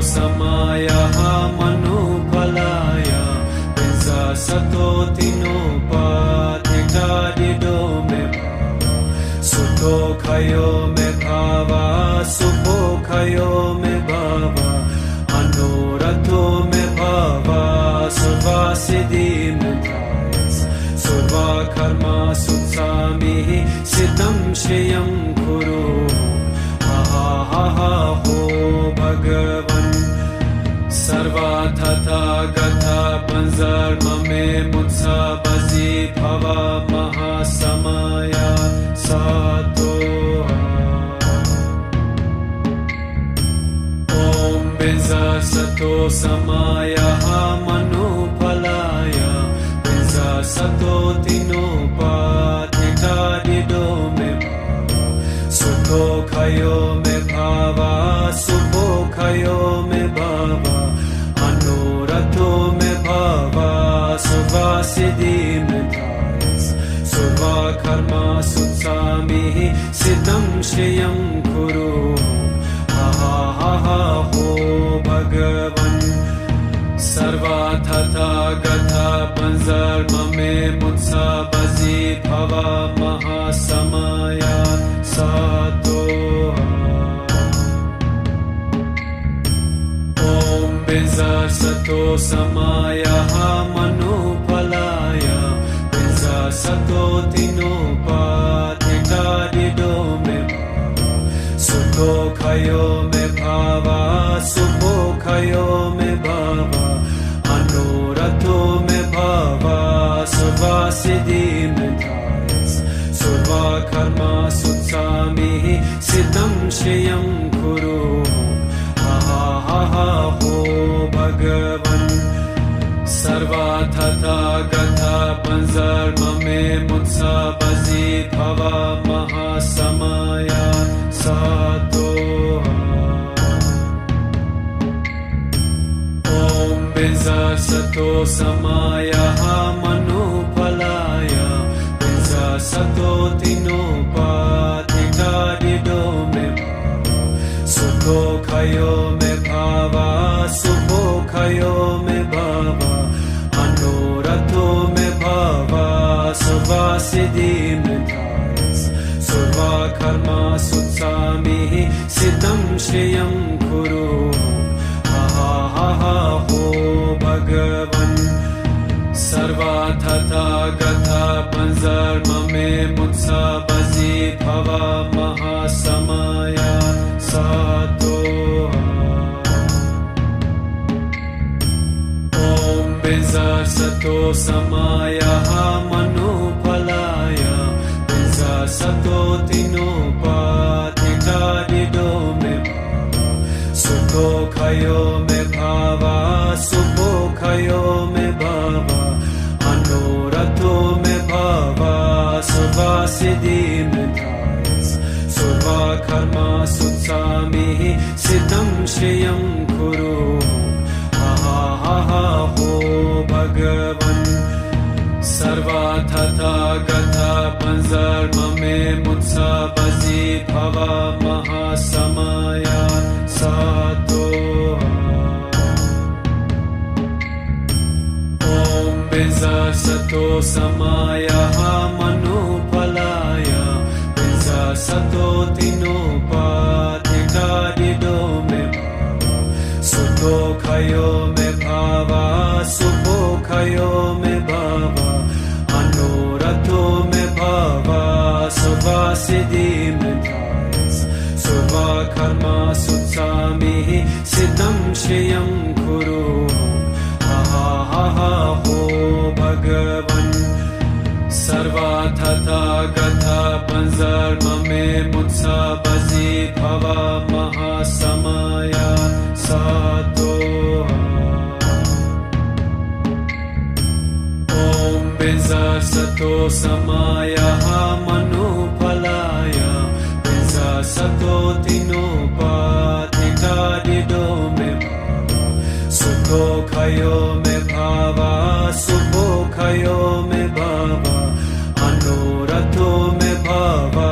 समायः मनुफलाय पिंसा सतो तिनोपाधिकारिदो मे भावा सुतो खयो मे भावा सुखो खयो मे भावा मनोरथो मे भावा सुवासिदि मे धायस सुवा कर्मा सुत्सामिः सिद्धं श्रियं कुरु हो भगवन् सर्वा तथा गथा पंजर्म में मुत्सा बजी भवा महासमया सातो ओम बिंजा सतो समायः मनुफलाय बिंजा सतो तिनोपाधिकारिदो मे भावा सुखो खयो मे भावा सुखो खयो मे भावा मनोरथो मे भावा सुवासिदि मे धायस सुवा कर्मा सुत्सामिः सिद्धं श्रियं कुरु हो भगवन् सर्वा तथा गथा पंजर्म में मुत्सा बजी भवा महासमया सातो ओम बिंजा सतो समायः मनुफलाय बिंजा सतो तिनोपाधिकारिदो मे भावा सुखो खयो मे भावा सुखो खयो मे भावा मनोरथो मे भावा सुवासिदि मे धायस सुवा कर्मा सुत्सामिः सिद्धं श्रियं कुरु हो भगवन् सर्वा तथा गथा पंजर्म में मुत्सा बजी भवा महासमया सातो ओम बिंजा सतो समायः मनुफलाय बिंजा सतो तिनोपाधिकारिदो मे भावा सुखो खयो मे भावा सुखो खयो मे भावा मनोरथो मे भावा सुवासिदि मे धायस सुवा कर्मा सुत्सामिः सिद्धं श्रियं कुरु हो भगवन् सर्वा तथा गथा पंजर्म में मुत्सा बजी भवा महासमया सातो ओम बिंजा सतो समायः मनुफलाय बिंजा सतो तिनोपाधिकारिदो मे भावा सुखो खयो मे भावा सुखो खयो मे भावा मनोरथो मे भावा सुवासिदि मे धायस सुवा कर्मा सुत्सामिः सिद्धं श्रियं कुरु हो भगवन् सर्वा तथा गथा पंजर्म में मुत्सा बजी भवा महासमया सातो ओम बिंजा सतो समायः मनुफलाय बिंजा सतो तिनोपाधिकारिदो मे भावा सुखो खयो मे भावा सुखो खयो मे भावा मनोरथो मे भावा सुवासिदि मे धायस सुवा कर्मा सुत्सामिः सिद्धं श्रियं कुरु हो भगवन् सर्वा तथा गथा पंजर्म में मुत्सा बजी भवा महासमया सातो ओम बिंजा सतो समायः मनुफलाय बिंजा सतो तिनोपाधिकारिदो मे भावा सुखो खयो मे भावा सुखो खयो मे भावा मनोरथो मे भावा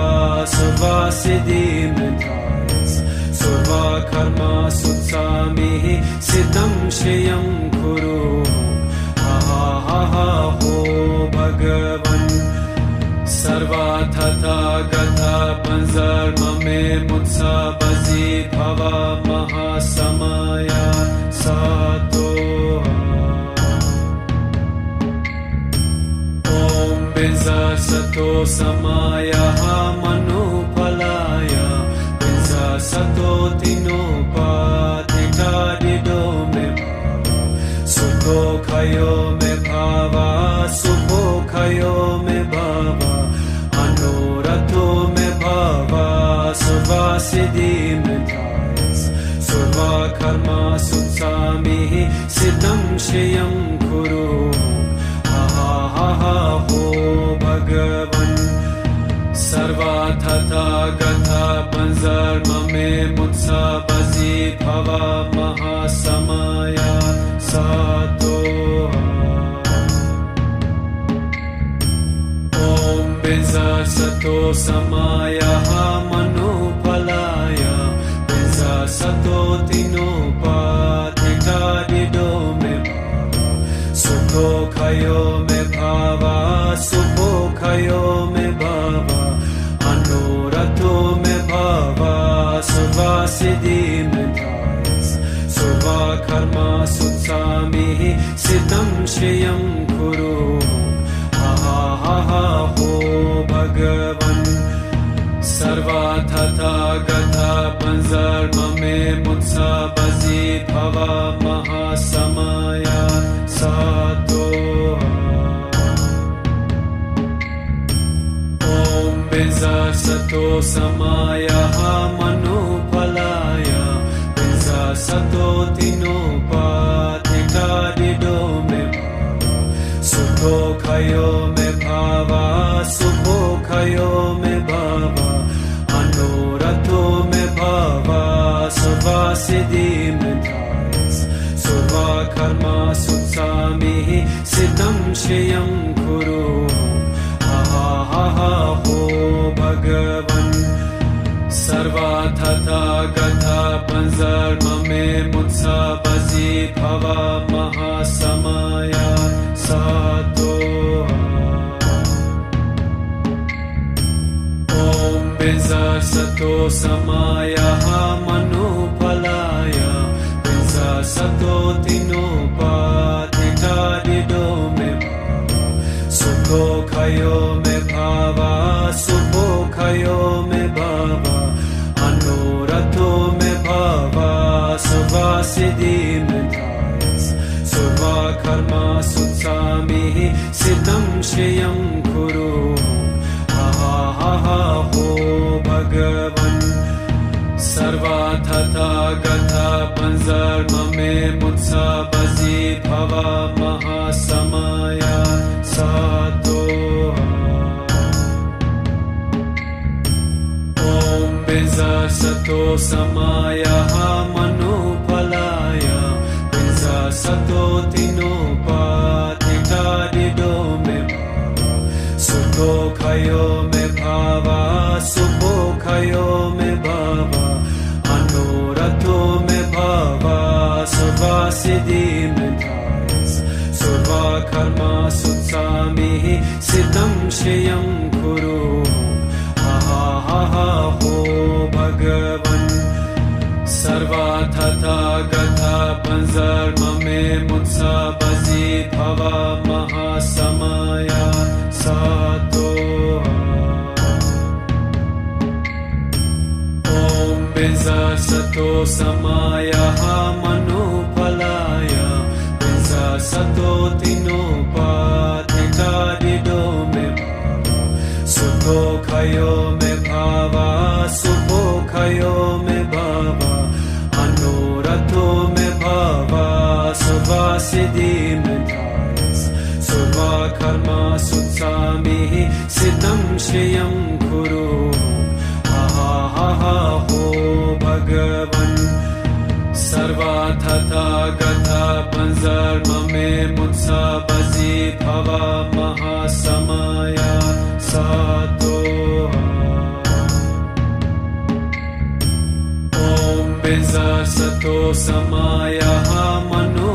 सुवासिदि मे धायस सुवा कर्मा सुत्सामिः श्रियं कुरु हा हा हा हा हो भगवन् सर्वार्थता गता पंजर्म मे मुत्सा बजी भवा महासमया सातो ओम बिंजा सतो समाया मनुफलाय बिंजा सतो तिनोपाधिता दिदो मे सुखो खयो मे भावा सुखो खयो मे भावा अनुरतो मे भावा सुवा सिद्धि मे थायस सुवा कर्मा सुत्सामि सिद्धं श्रियं कुरु हा हा हा हो भगवन् सर्वार्थता गता पंजर्म मे मुत्सा बजी भवा महासमया सातो ओम बिंजा सतो समाया मनुफलाय बिंजा सतो तिनोपाधिता दिदो मे सुखो खयो मे भावा सुखो खयो मे भावा अनुरतो मे भावा सुवा सिद्धि मे थायस सुवा कर्मा सुत्सामि सिद्धं श्रियं कुरु हा हा हा हो भगवन् सर्वार्थता गता पंजर्म मे मुत्सा बजी भवा महासमया सातो ओम बिंजा सतो समाया मनुफलाय बिंजा सतो तिनोपाधिता दिदो मे सुखो खयो मे भावा सुखो खयो मे भावा अनुरतो मे भावा सुवा सिद्धि मे थायस सुवा कर्मा सुत्सामि सिद्धं श्रियं कुरु हा हा हा हो भगवन् सर्वार्थता गता पंजर्म मे मुत्सा बजी भवा महासमया सातो ओम बिंजा सतो समाया मनुफलाय बिंजा सतो तिनोपाधिता दिदो मे सुखो खयो मे भावा सुखो खयो मे भावा अनुरतो मे भावा सुवा सिद्धि मे थायस सुवा कर्मा सुत्सामि सिद्धं श्रियं कुरु हा हा हा हो भगवन् सर्वार्थता गता पंजर्म मे मुत्सा बजी भवा महासमया सातो ओम बिंजा सतो समाया मनुफलाय बिंजा सतो तिनोपाधिता दिदो मे सुखो खयो मे भावा सुखो खयो मे भावा अनुरतो मे भावा सुवा सिद्धि मे थायस सुवा कर्मा सुत्सामि सिद्धं श्रियं कुरु हा हा हा हो भगवन् सर्वार्थता गता पंजर्म मे मुत्सा बजी भवा महासमया सातो ओम बिंजा सतो समाया मनुफलाय बिंजा सतो तिनोपाधिता दिदो मे सुखो खयो मे भावा सुखो खयो मे भावा अनुरतो मे भावा सुवा सिद्धि मे थायस सुवा कर्मा सुत्सामि सिद्धं श्रियं कुरु हा हा हा हो भगवन् सर्वार्थता गता पंजर्म मे मुत्सा बजी भवा महासमया सातो ओम बिंजा सतो समाया मनु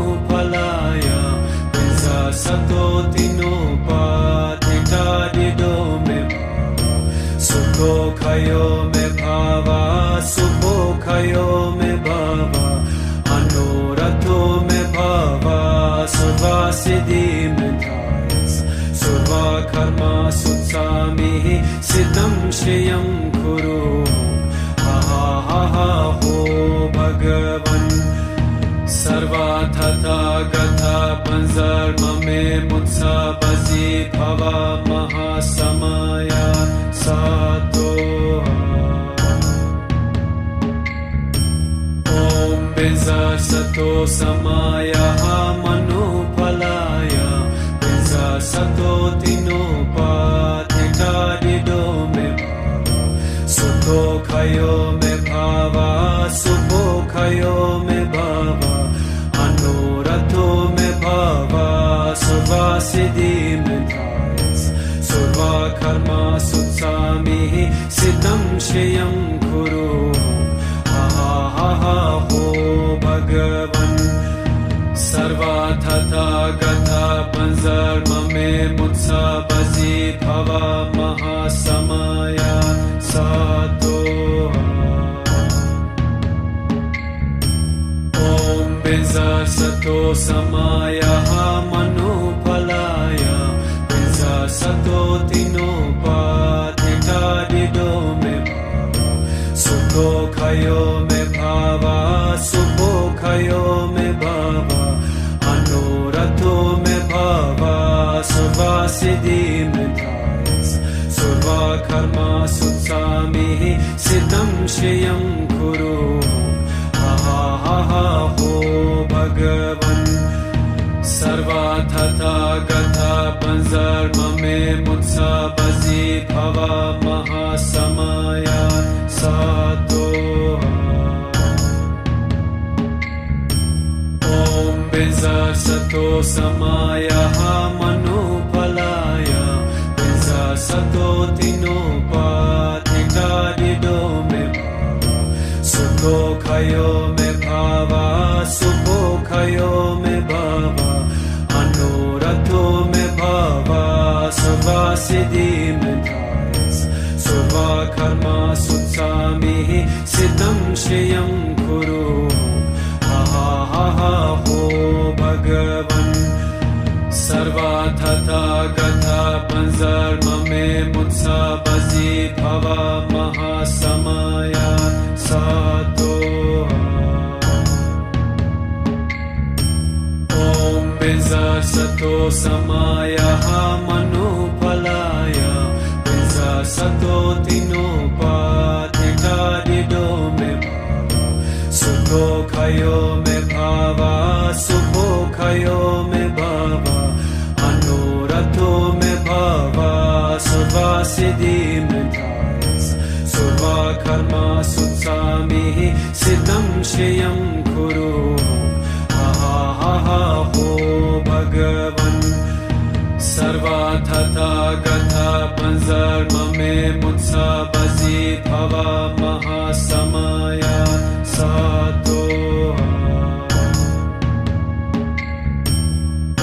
सुखयो मे भावा सुखयो मे भावा अनुरथो मे भावा सर्वा सिद्धि मे धायस सर्वा कर्मा सुत्सामि सिद्धं श्रियं कुरु हा हा हा हो भगवन् सर्वा तथागता पंजर्म मे मुत्सा बसि भवा महासमया सातो ॐ बिंजसतो समाया मनुफलाय बिंजसतो तिनोपाधिकारिदो मे सुखयो मे भावा सुखयो मे भावा अनुरथो मे भावा सर्वा सिद्धि मे धायस सर्वा कर्मा सुत्सामि सिद्धं श्रियं कुरु हा हा हा हो भगवन् सर्वा तथागता पंजर्म मे मुत्सा बसि भवा महासमया सातो ॐ बिंजसतो समाया मनुफलाय बिंजसतो तिनोपाधिकारिदो मे सुखयो मे भावा सुखयो मे भावा अनुरथो मे भावा सर्वा सिद्धि मे धायस सर्वा कर्मा सुत्सामि सिद्धं श्रियं कुरु हा हा हा हो भगवन् सर्वा तथागता पंजर्म मे मुत्सा बसि भवा महासमया सातो ॐ बिंजसतो समाया मनुफलाय बिंजसतो तिनोपाधिकारिदो मे सुखयो मे भावा सुखयो मे भावा अनुरथो मे भावा सर्वा सिद्धि मे धायस सर्वा कर्मा सुत्सामि सिद्धं श्रियं कुरु हा हा हा हो भगवन् सर्वा तथागता पंजर्म मे मुत्सा बसि भवा महासमया सातो ॐ बिंजसतो समाया मनुफलाय बिंजसतो तिनोपाधिकारिदो मे सुखयो मे भावा सुखयो मे भावा अनुरथो मे भावा सर्वा सिद्धि मे धायस सर्वा कर्मा सुत्सामि सिद्धं श्रियं कुरु हा हा हा हो भगवन् सर्वा तथागता पंजर्म मे मुत्सा बसि भवा महासमया सातो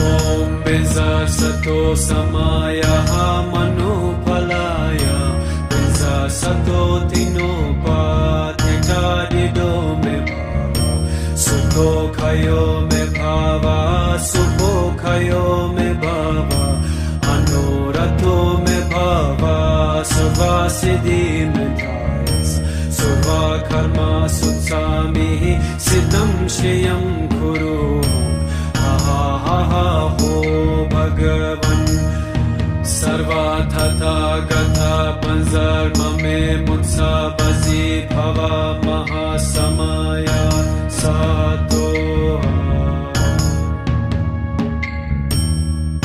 ॐ बिंजसतो समाया मनुफलाय बिंजसतो तिनोपाधिकारिदो मे सुखयो मे भावा सुखयो मे भावा अनुरथो मे भावा सर्वा सिद्धि मे धायस सर्वा कर्मा सुत्सामि सिद्धं श्रियं कुरु हा हा हा हो भगवन् सर्वा तथागता पंजर्म मे मुत्सा बसि भवा महासमया सातो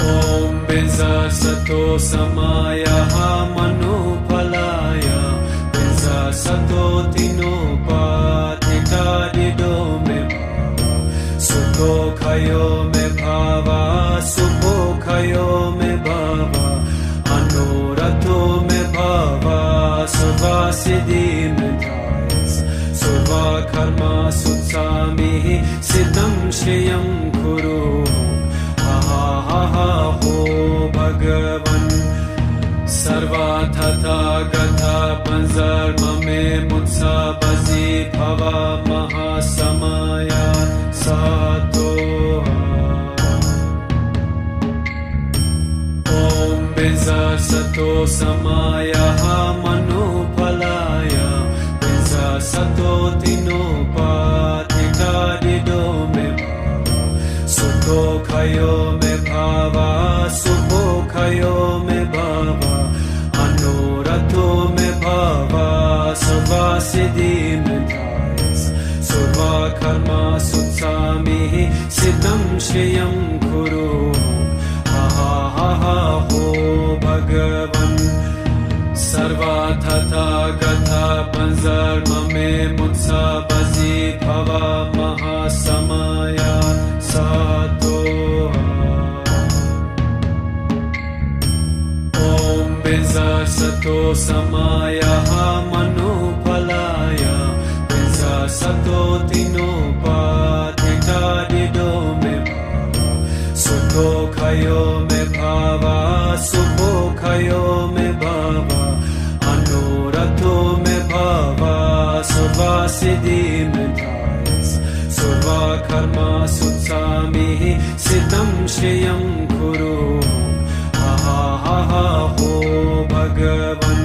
ॐ बिंजसतो समाया मनुफलाय बिंजसतो तिनोपाधिकारिदो मे सुखयो मे भावा सुखयो मे भावा अनुरथो मे भावा सर्वा सिद्धि मे धायस सर्वा कर्मा सुत्सामि सिद्धं श्रियं कुरु हा हा हा हो भगवन् सर्वाथथा गथा पंजर्ममे मुत्सा बजी भवा महासमया सातो ओम बिजा सतो समाया मनोफलाय बिजा सतो तिनोपाधिका दिदो मे सुखो खयो मे भावा सुखो खयो मे भावा अनुरतो मे भावा सुवा सिद्धि मे धायस सुवा कर्मा सुत्सामि सिद्धं श्रियं कुरु हा हा हा हो भगवन् सर्वाथथा गथा पंजर्ममे मुत्सा बजी भवा महासमया सातो ओम बिजा सतो समाया मनोफलाय बिजा सतो तिनोपाधिका दिदो मे सुखो खयो मे भावा सुखो खयो मे भावा अनुरतो मे भावा सुवा सिद्धि मे धायस सुवा कर्मा सुत्सामि सिद्धं श्रियं कुरु हा हा हा हो भगवन्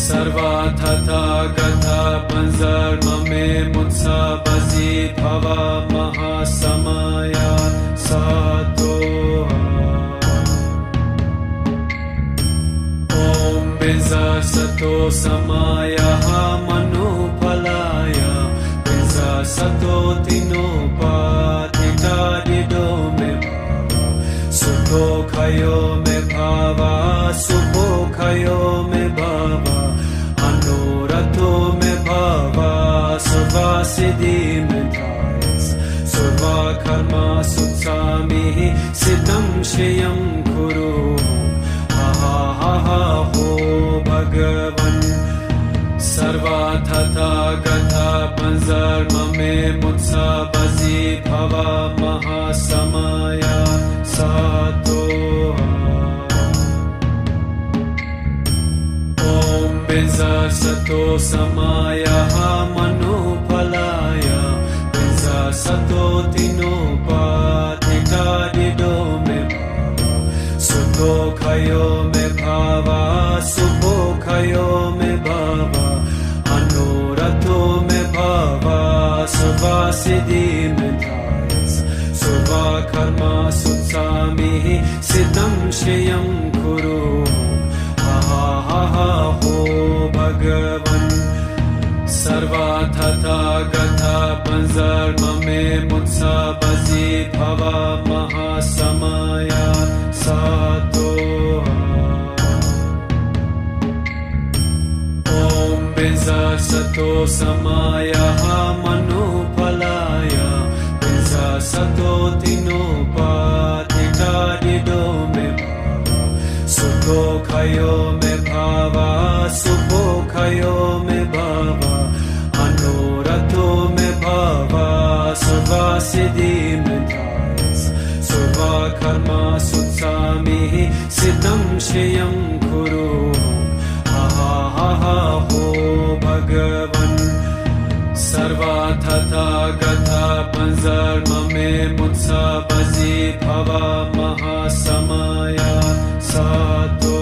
सर्वाथथा गथा पंजर्ममे मुत्सा बजी भवा महासमया सातो ओम बिजा सतो समाया मनोफलाय बिजा सतो तिनोपाधिका दिदो मे सुखो खयो मे भावा सुखो खयो मे भावा अनुरतो मे भावा सुवा सिद्धि मे धायस सुवा कर्मा सुत्सामि सिद्धं श्रियं कुरु हा हा हा हो भगवन् सर्वाथथा गथा पंजर्ममे मुत्सा बजी भवा महासमया सातो ओम बिजा सतो समाया मनोफलाय बिजा सतो तिनोपाधिका दिदो मे सुखो खयो मे भावा सुखो खयो मे भावा अनुरतो मे भावा सुवा सिद्धि मे धायस सुवा कर्मा सुत्सामि सिद्धं श्रियं कुरु हा हा हा हो भगवन् सर्वाथथा गथा पंजर्ममे मुत्सा बजी भवा महासमया सातो ओम बिजा सतो समाया मनोफलाय बिजा सतो तिनोपाधिका दिदो मे सुखो खयो मे भावा सुखो खयो मे भावा अनुरतो मे भावा सुवा सिद्धि मे धायस सुवा कर्मा सुत्सामि सिद्धं श्रियं कुरु हा हा हा हो भगवन् सर्वाथथा गथा पंजर्ममे मुत्सा बजी भवा महासमया सातो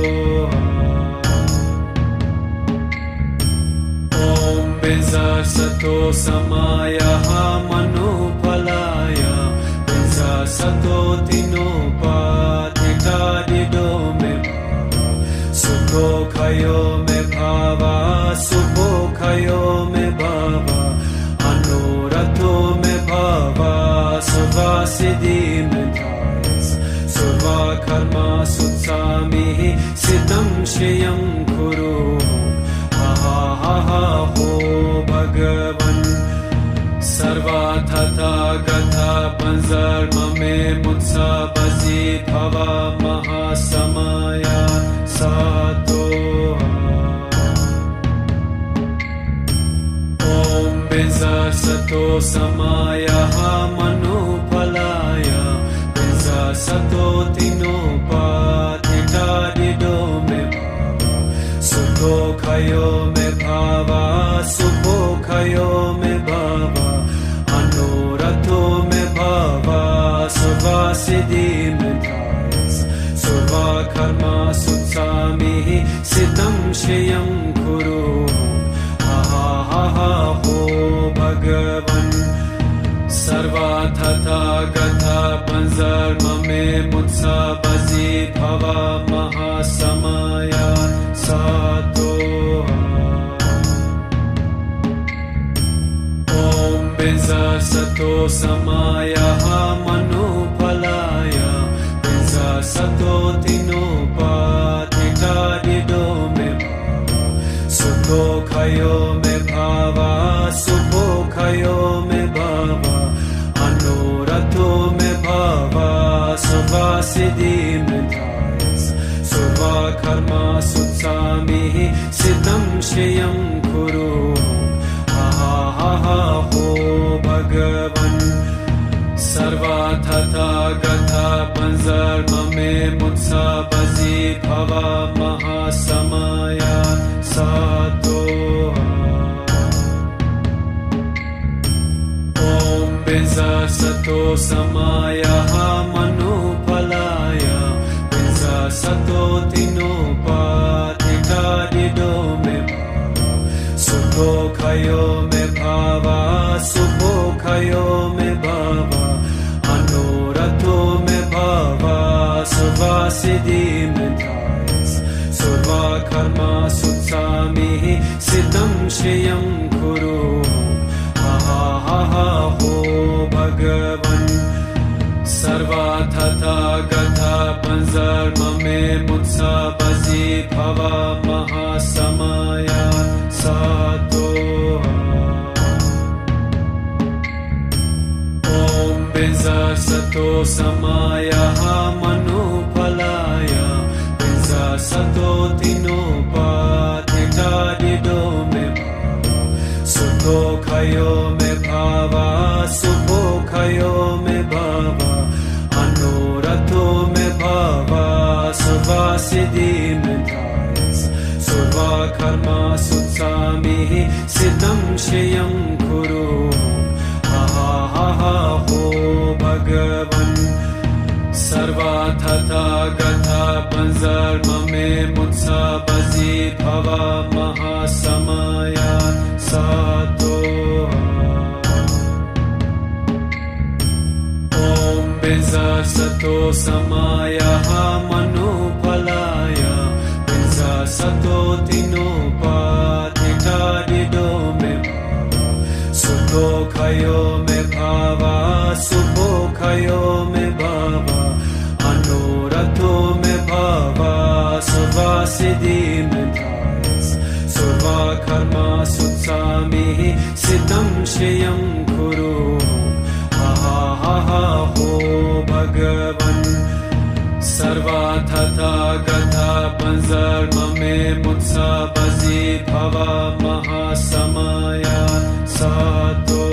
ओम बिजा सतो समाया मनोफलाय बिजा सतो तिनोपाधिका दिदो मे सुखो खयो मे भावा सुखो खयो मे भावा अनुरतो मे भावा सुवा सिद्धि मे धायस सुवा कर्मा सुत्सामि सिद्धं श्रियं कुरु हा हा हा हो भगवन् सर्वाथथा गथा पंजर्ममे मुत्सा बजी भवा महासमया सातो ओम बिजा सतो समाया मनोफलाय बिजा सतो तिनोपाधिका दिदो मे सुखयो मे भावा सुखयो मे भावा अनुरथो मे भावा सुवासिद्धि मे धायस सुवा कर्मा सुत्सामि सिद्धं श्रियं कुरु हा हो भगवन् सर्वथा गथा पंजर्म मे मुत्सा बजी भवा महासमया सातो ओम बिंजा सतो समाया मनुफलाय बिंजा सतो तिनोपाधिता दिदो मे भावा सुखो खयो मे भावा सुखो खयो मे भावा अनुरथो मे भावा सुवासिद्धि मे धायस सुवा कर्मा सुत्सामि सिद्धं श्रियं कुरु हा हो भगवन् सर्वथा गथा पंजर्म मे मुत्सा बजी भवा महासमया सातो ओम बिंजा सतो समाया मनुफलाय बिंजा सतो तिनोपाधिता दिदो मे भावा सुखो खयो मे भावा सुखो खयो मे भावा अनुरथो मे भावा सुवासिद्धि मे धायस सुवा कर्मा सुत्सामि सिद्धं श्रियं कुरु हा हो भगवन् सर्वथा गथा पंजर्म मे मुत्सा बजी भवा महासमया सातो ओम बिंजा सतो समाया मनुफलाय बिंजा सतो तिनोपाधिता दिदो मे भावा सुखो खयो मे भावा सुखो खयो मे भावा अनुरथो मे भावा सुवासिद्धि मे धायस सुवा कर्मा सुत्सामि सिद्धं श्रियं कुरु हा हो भगवन् सर्वथा गथा पंजर्म मे मुत्सा बजी भवा महासमया सातो ओम बिंजा सतो समाया मनुफलाय बिंजा सतो तिनोपाधिता दिदो मे भावा सुखो खयो मे भावा सुखो खयो मे भावा अनुरथो मे भावा सुवासिद्धि मे धायस सुवा कर्मा सुत्सामि सिद्धं श्रियं कुरु हा हो भगवन् सर्वथा गथा पंजर्म मे मुत्सा बजी भवा महासमया सातो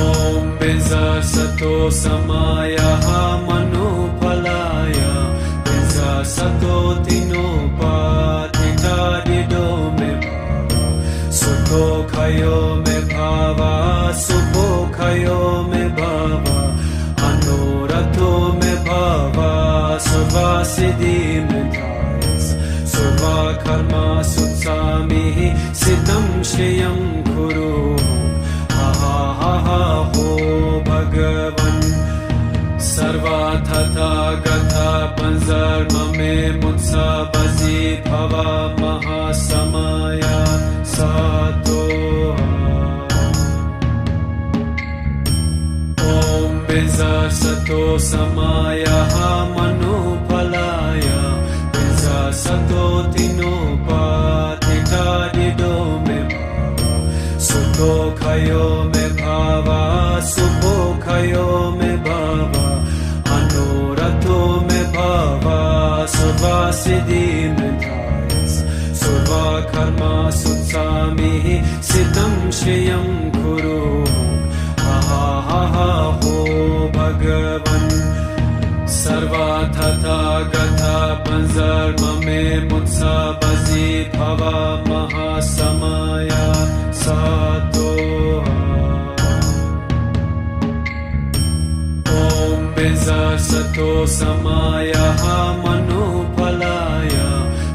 ओम बिंजा सतो समाया मनुफलाय बिंजा सतो तिनोपाधिता दिदो मे भावा सुखो खयो मे भावा सुखो खयो मे भावा अनुरथो मे भावा सुवासिद्धि मे धायस सुवा कर्मा सुत्सामि सिद्धं श्रियं कुरु हा हो भगवन् सर्वथा गथा पंजर्म मे मुत्सा बजी भवा महासमया सातो ओम बिंजा सतो समाया मनुफलाय बिंजा सतो तिनोपाधिता दिदो मे भावा सुखो खयो मे भावा सुखो खयो मे भावा अनुरथो मे भावा सुवासिद्धि मे धायस सुवा कर्मा सुत्सामि सिद्धं श्रियं कुरु हा हो भगवन् सर्वथा गथा panzarmame mutsa bazi bhava mahasamaya satoha. Om benza sato samaya manupalaya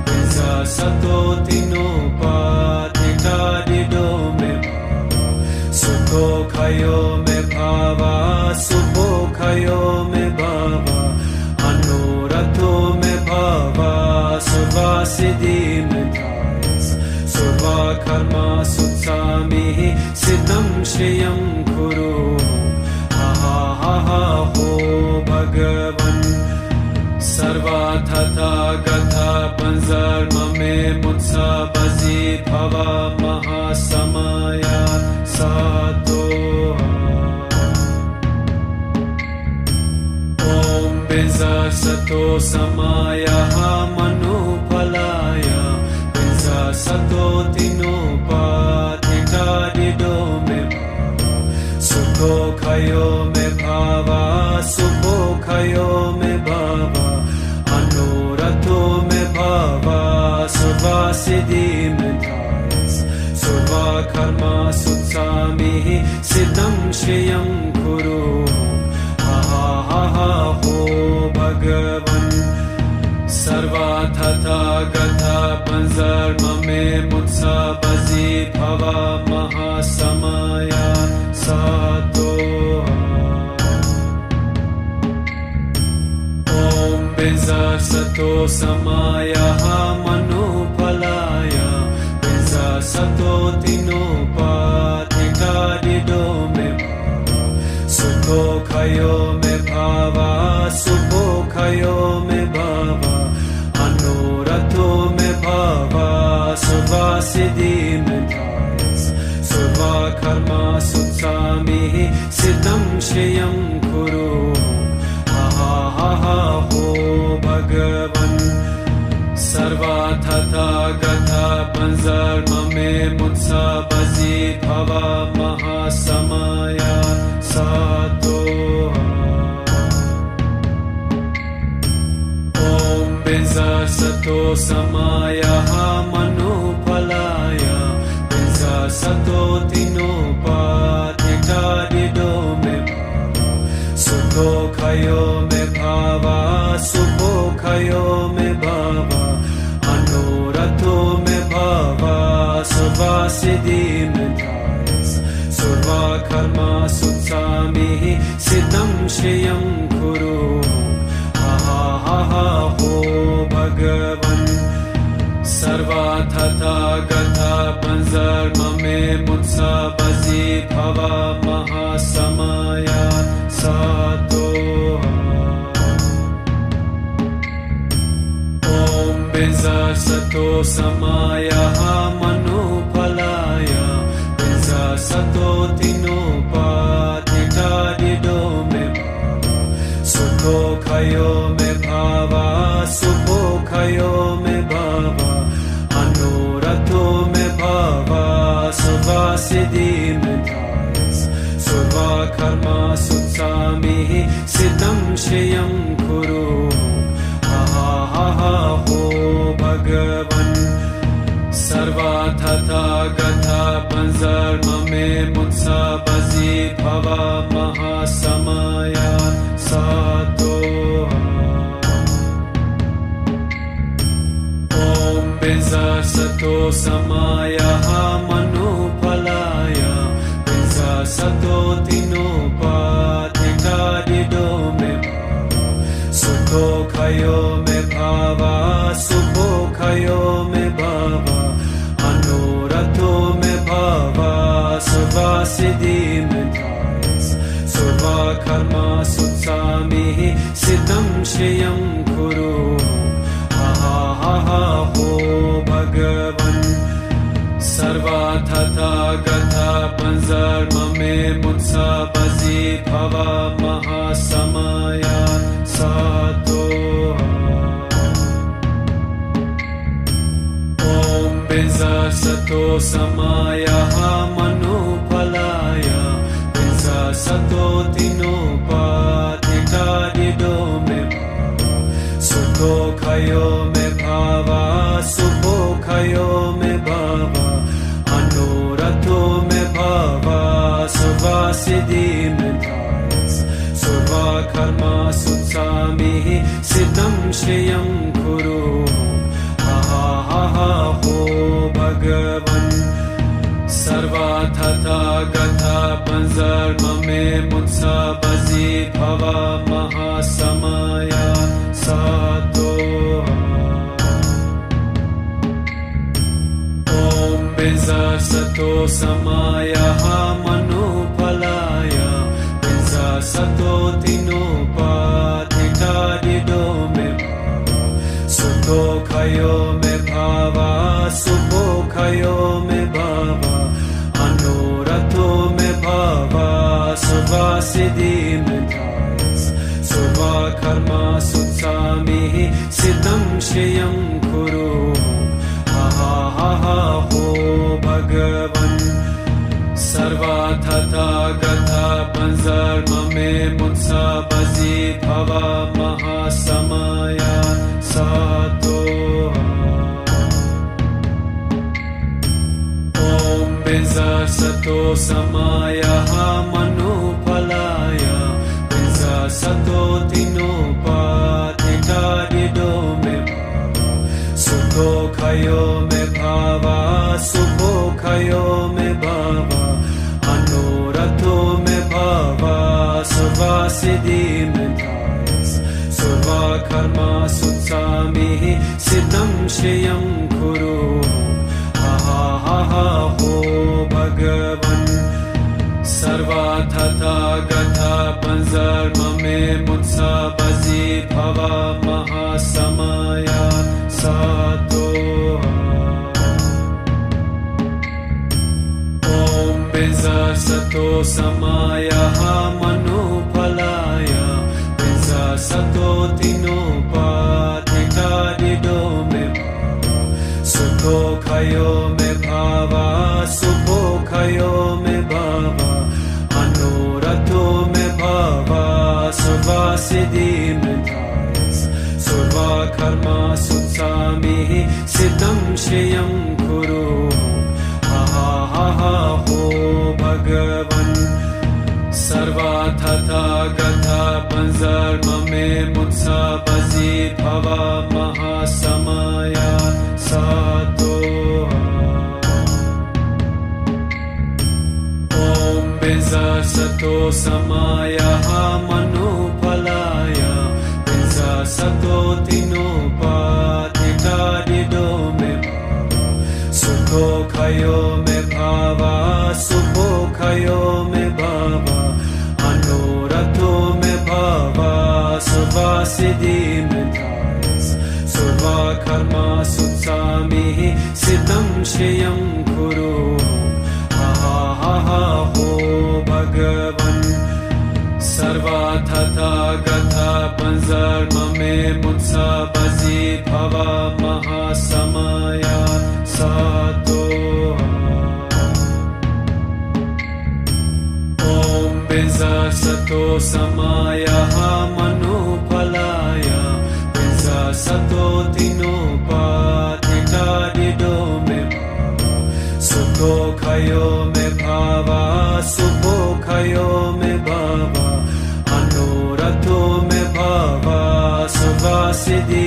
benza sato tinopatita dido me sukho khayo me bhava subho khayo me bhava anuratho me bhava surva siddhi me thayas surva karma sutsami siddham shriyam kuru ha ho bhagavan sarva tata gatha panzarmame mutsa bazi bhava mahasamaya satoha. Om benza sato samaya manupalaya benza sato tinopatita dido me sukho khayo me bhava subho khayo me bhava anuratho me bhava surva siddhi me thayas surva karma sutsami siddham shriyam kuru ha ho bhagavan sarva tata gatha panzarmame mutsa bazi bhava mahasamaya satoha. Om benza sato samaya manupalaya benza sato tinopatita dido me sukho khayo me bhava subho khayo me bhava anuratho me bhava surva siddhi me thayas surva karma sutsami siddham shriyam kuru ha ho bhagavan sarva tata gatha panzarmame mutsa bazi bhava mahasamaya satoha. Om benza sato samaya manupalaya benza sato tinopatita dido me sukho khayo me bhava subho khayo me bhava anuratho me bhava surva siddhi me thayas surva karma sutsami siddham shriyam kuru ha ho bhagavan sarva tata gatha panzarmame mutsa bazi bhava mahasamaya satoha. Om benza sato samaya manupalaya benza sato tinopatita dido me sukho khayo me bhava subho khayo me bhava anuratho me bhava surva siddhi me thayas surva karma sutsami siddham shriyam kuru ha ho bhagavan sarva tata gatha panzarmame mutsa bazi bhava mahasamaya satoha. Om benza sato samaya manupalaya benza sato tinopatita dido me sukho khayo me bhava subho khayo me bhava anuratho me bhava surva siddhi me thayas surva karma sutsami siddham shriyam kuru ha ho bhagavan sarva tata gatha panzarmame mutsa bazi bhava mahasamaya satoha. Om benza sato samaya manupalaya benza sato tinopatita dido me सुखोऽखयो मे भावा सुखोऽखयो मे भावा अनोरथो मे भावा सुवासिद्धिमेधायस सर्वकर्मा सुत्सामिः सिद्धं श्रियं कुरु हा हा हा हो भगवन् सर्वथा गथा पंजर्म मे मुत्सा बजी भवा महासमया सातो ॐ बिजसतो समायः मनुफलाय बिजसतो तिनोपाधिकारिदो मे भावा सुखोऽखयो मे भावा सुखोऽखयो मे भावा अनोरथो मे भावा सुवासिद्धिमेधायस सर्वकर्मा सुत्सामिः सिद्धं श्रियं कुरु हा हा हा हो भगवन् सर्वथा गथा पंजर्म मे मुत्सा बजी भवा महासमया सातो ॐ बिजसतो समायः मनुफलाय बिजसतो तिनोपाधिकारिदो मे भावा सुखोऽखयो मे भावा सुखोऽखयो मे भावा अनोरथो मे भावा सुवासिद्धिमेधायस सर्वकर्मा सुत्सामिः सिद्धं श्रियं कुरु हा हा हा हो भगवन् सर्वथा गथा पंजर्म मे मुत्सा बजी भवा महासमया सातो ॐ बिजसतो समायः मनुफलाय बिजसतो तिनोपाधिकारिदो मे भावा सुखोऽखयो मे भावा सुखोऽखयो मे भावा अनोरथो मे भावा सुवासिद्धिमेधायस सर्वकर्मा सुत्सामिः सिद्धं श्रियं कुरु हा हा हा हो भगवन् सर्वथा गथा पंजर्म मे मुत्सा बजी भवा महासमया सातो ॐ बिजसतो समायः मनुफलाय बिजसतो तिनोपाधिकारिदो मे भावा सुखोऽखयो मे भावा सुखोऽखयो मे भावा अनोरथो मे भावा सुवासिद्धिमेधायस सर्वकर्मा सुत्सामिः सिद्धं श्रियं कुरु हा हा हा हो भगवन् सर्वथा गथा पंजर्म मे मुत्सा बजी भवा महासमया सातो ॐ बिजसतो समायः मनुफलाय बिजसतो तिनोपाधिकारिदो मे भावा सुखोऽखयो मे भावा सुखोऽखयो मे भावा अनोरथो मे भावा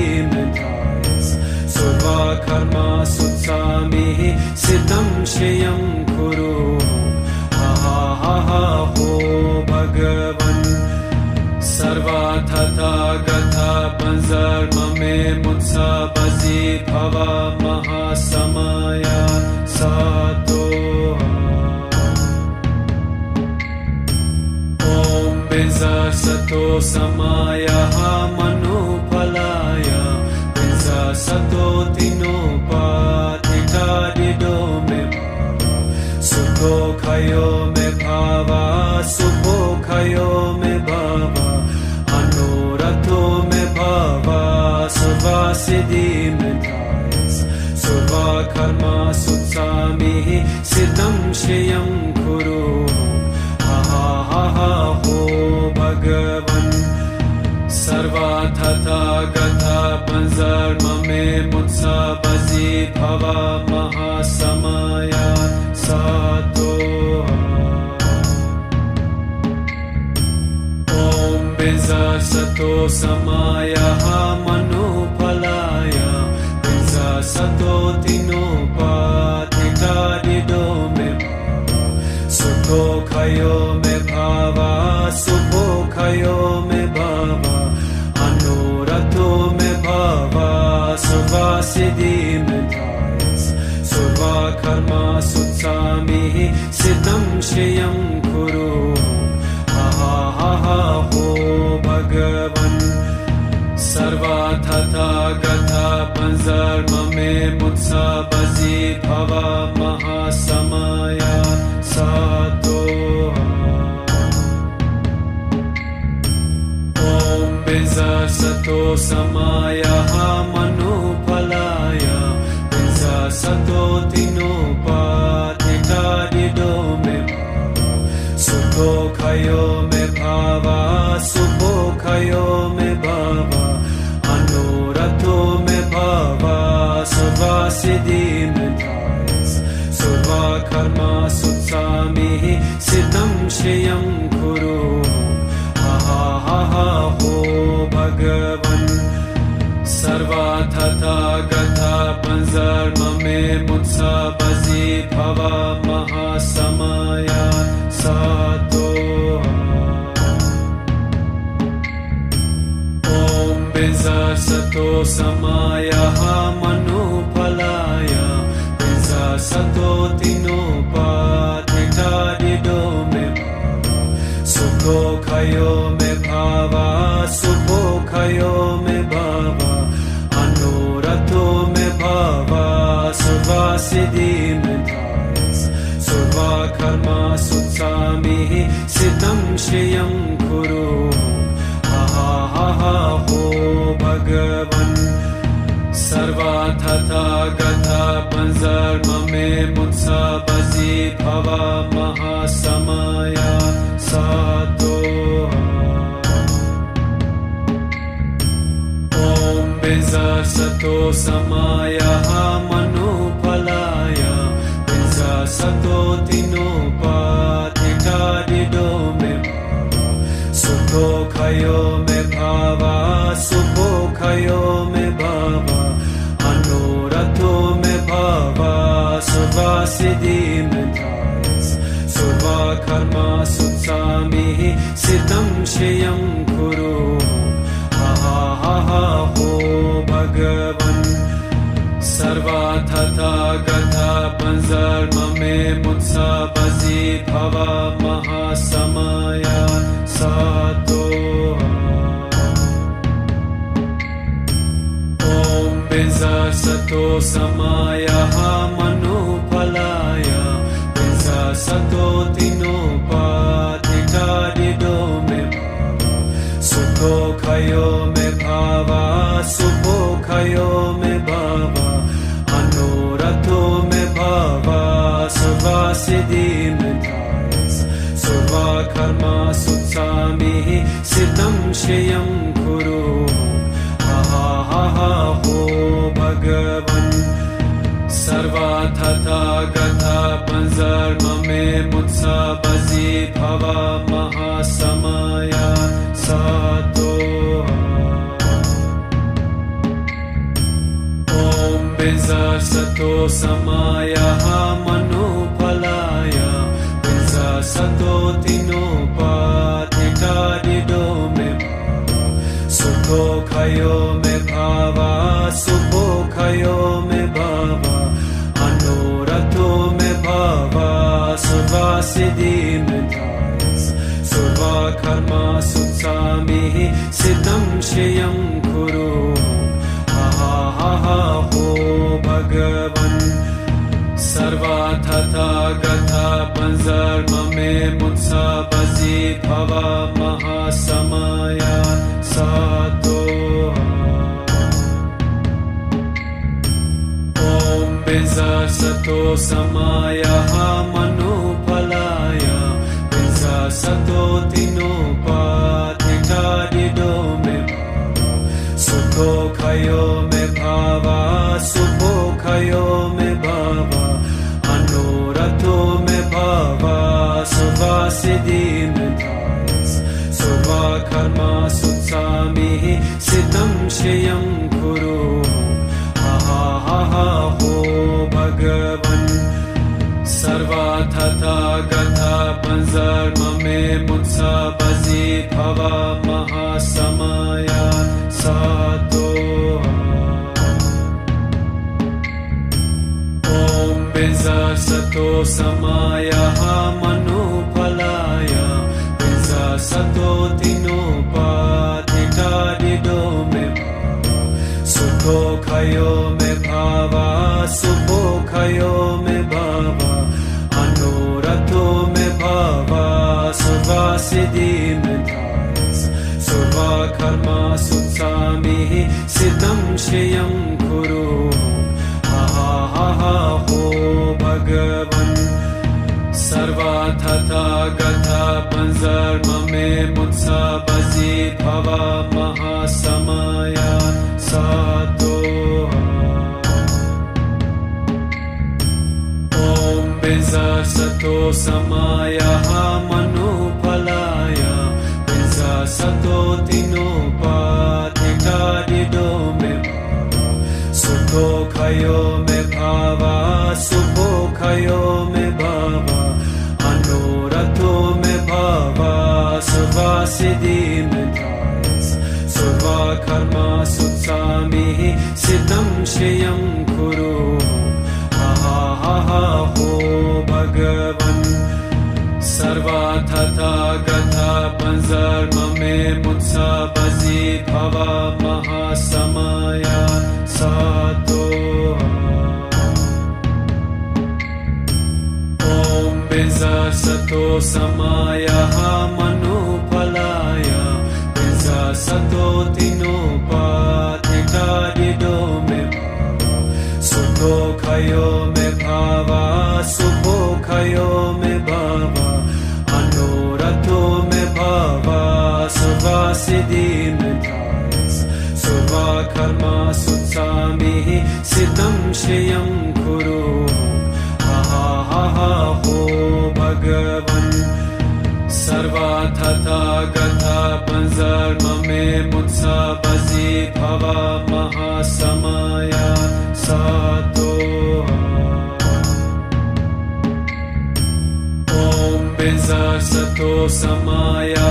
सुवासिद्धिमेधायस सर्वकर्मा सुत्सामिः सिद्धं श्रियं कुरु हा हा हा हो भगवन् सर्वथा गथा पंजर्म मे मुत्सा बजी भवा महासमया सातो ॐ बिजसतो समायः मनुफलाय बिजसतो तिनोपाधिकारिदो मे भावा सुखोऽखयो मे भावा सुखोऽखयो मे भावा अनोरथो मे भावा सुवासिद्धिमेधायस सर्वकर्मा सुत्सामिः सिद्धं श्रियं कुरु हा हा हा हो भगवन् सर्वथा गथा panzarmame mutsabazi bhava mahasamaya sato. Om Benza Sato Samaya Manupalaya Benza Sato Tinopa Titadido Me Sukho Khayo Me Bhava Sukho Khayo Me Bhava Anurato Me Bhava Survasiddhi Me Thayas Surva Karma Sutsami Siddham Shriyam Kuru ho Bhagavan Sarvathatha Gatha Panzarmame Mutsabazi Bhava Mahasamaya Sato. Om Benza Sato Samaya Manupalaya Benza Sato Tinopa Titadido Me Sukho Khayo Me Bhava Sukho Khayo Me Bhava Anurato Me Bhava Survasiddhi Me Thayas Surva Karma Sutsami Siddham Shriyam Kuru ho Bhagavan Sarvathatha Gatha Panzarmame Mutsabazi Bhava Mahasamaya Sato. Om Benza Sato Samaya Manupalaya Benza Sato Tinopa Titadido Me Sukho Khayo Me Bhava Sukho Khayo Me Bhava Anurato Me Bhava Survasiddhi Me Thayas Surva Karma Sutsami Siddham Shriyam Kuru ho Bhagavan Sarvathatha Gatha Panzarmame Mutsabazi Bhava Mahasamaya Sato. Om Benza Sato Samaya Manupalaya Benza Sato Tinopa Titadido Me Sukho Khayo Me Bhava Sukho Khayo Me Bhava Anurato Me Bhava Survasiddhi Me Thayas Surva Karma Sutsami Siddham Shriyam Kuru ho Bhagavan Sarvathatha Gatha Panzarmame Mutsabazi Bhava Mahasamaya Sato. Om Benza Sato Samaya Manupalaya Benza Sato Tinopa Titadido Me Sukho Khayo Me Bhava Sukho Khayo Me Bhava Anurato Me Bhava Survasiddhi Me Thayas Surva Karma Sutsami Siddham Shriyam Kuru ho Bhagavan Sarvathatha Gatha Panzarmame Mutsabazi Bhava Mahasamaya Sato. Om Benza Sato Samaya Manupalaya Benza Sato Tinopa Titadido Me Sukho Khayo Me Bhava Sukho Khayo Me Bhava Anurato Me Bhava Survasiddhi Me Thayas Surva Karma Sutsami Siddham Shriyam Kuru ho Bhagavan Sarvathatha Gatha Panzarmame Mutsabazi Bhava Mahasamaya Sato. Om Benza Sato Samaya Manupalaya Benza Sato Tinopa Titadido Me Sukho Khayo me bhava subhokhayo me bhava anorato me bhava suvasiddhi me dhayas suva karma sutsami sitam shriyam kuru ha ha ha ha ho bhagavan sarvatata gatha panzarma me mutsa bazi bhava mahasamaya sato om benza sato samaya manupalaya benza sato tinopatita dido me bhava sukho khayo me bhava subho khayo me bhava anorato me bhava suvasiddhi me dhayas suva karma sutsami siddham shriyam kuru ha ha ha ha ho bhagavan sarvatata gatha panzarma me mutsa bazi bhava mahasamaya sato om benza sato samaya manupalaya benza sato tinopatita dido me bhava sukho khayo me bhava subho khayo me bhava anorato me bhava suvasiddhi me dhayas suva karma sutsami siddham shriyam kuru ha ha ha ha ho bhagavan sarvatata gatha panzarma me mutsa bazi bhava mahasamaya sato om benza sato samaya manupalaya benza sato tinopatita dido me bhava sukho khayo me bhava subho khayo me bhava anorato me bhava suvasiddhi me dhayas suva karma sutsami siddham shriyam kuru ha ha ha ha ho bhagavan sarvatata gatha panzarma me mutsa bazi bhava mahasamaya sato om benza sato samaya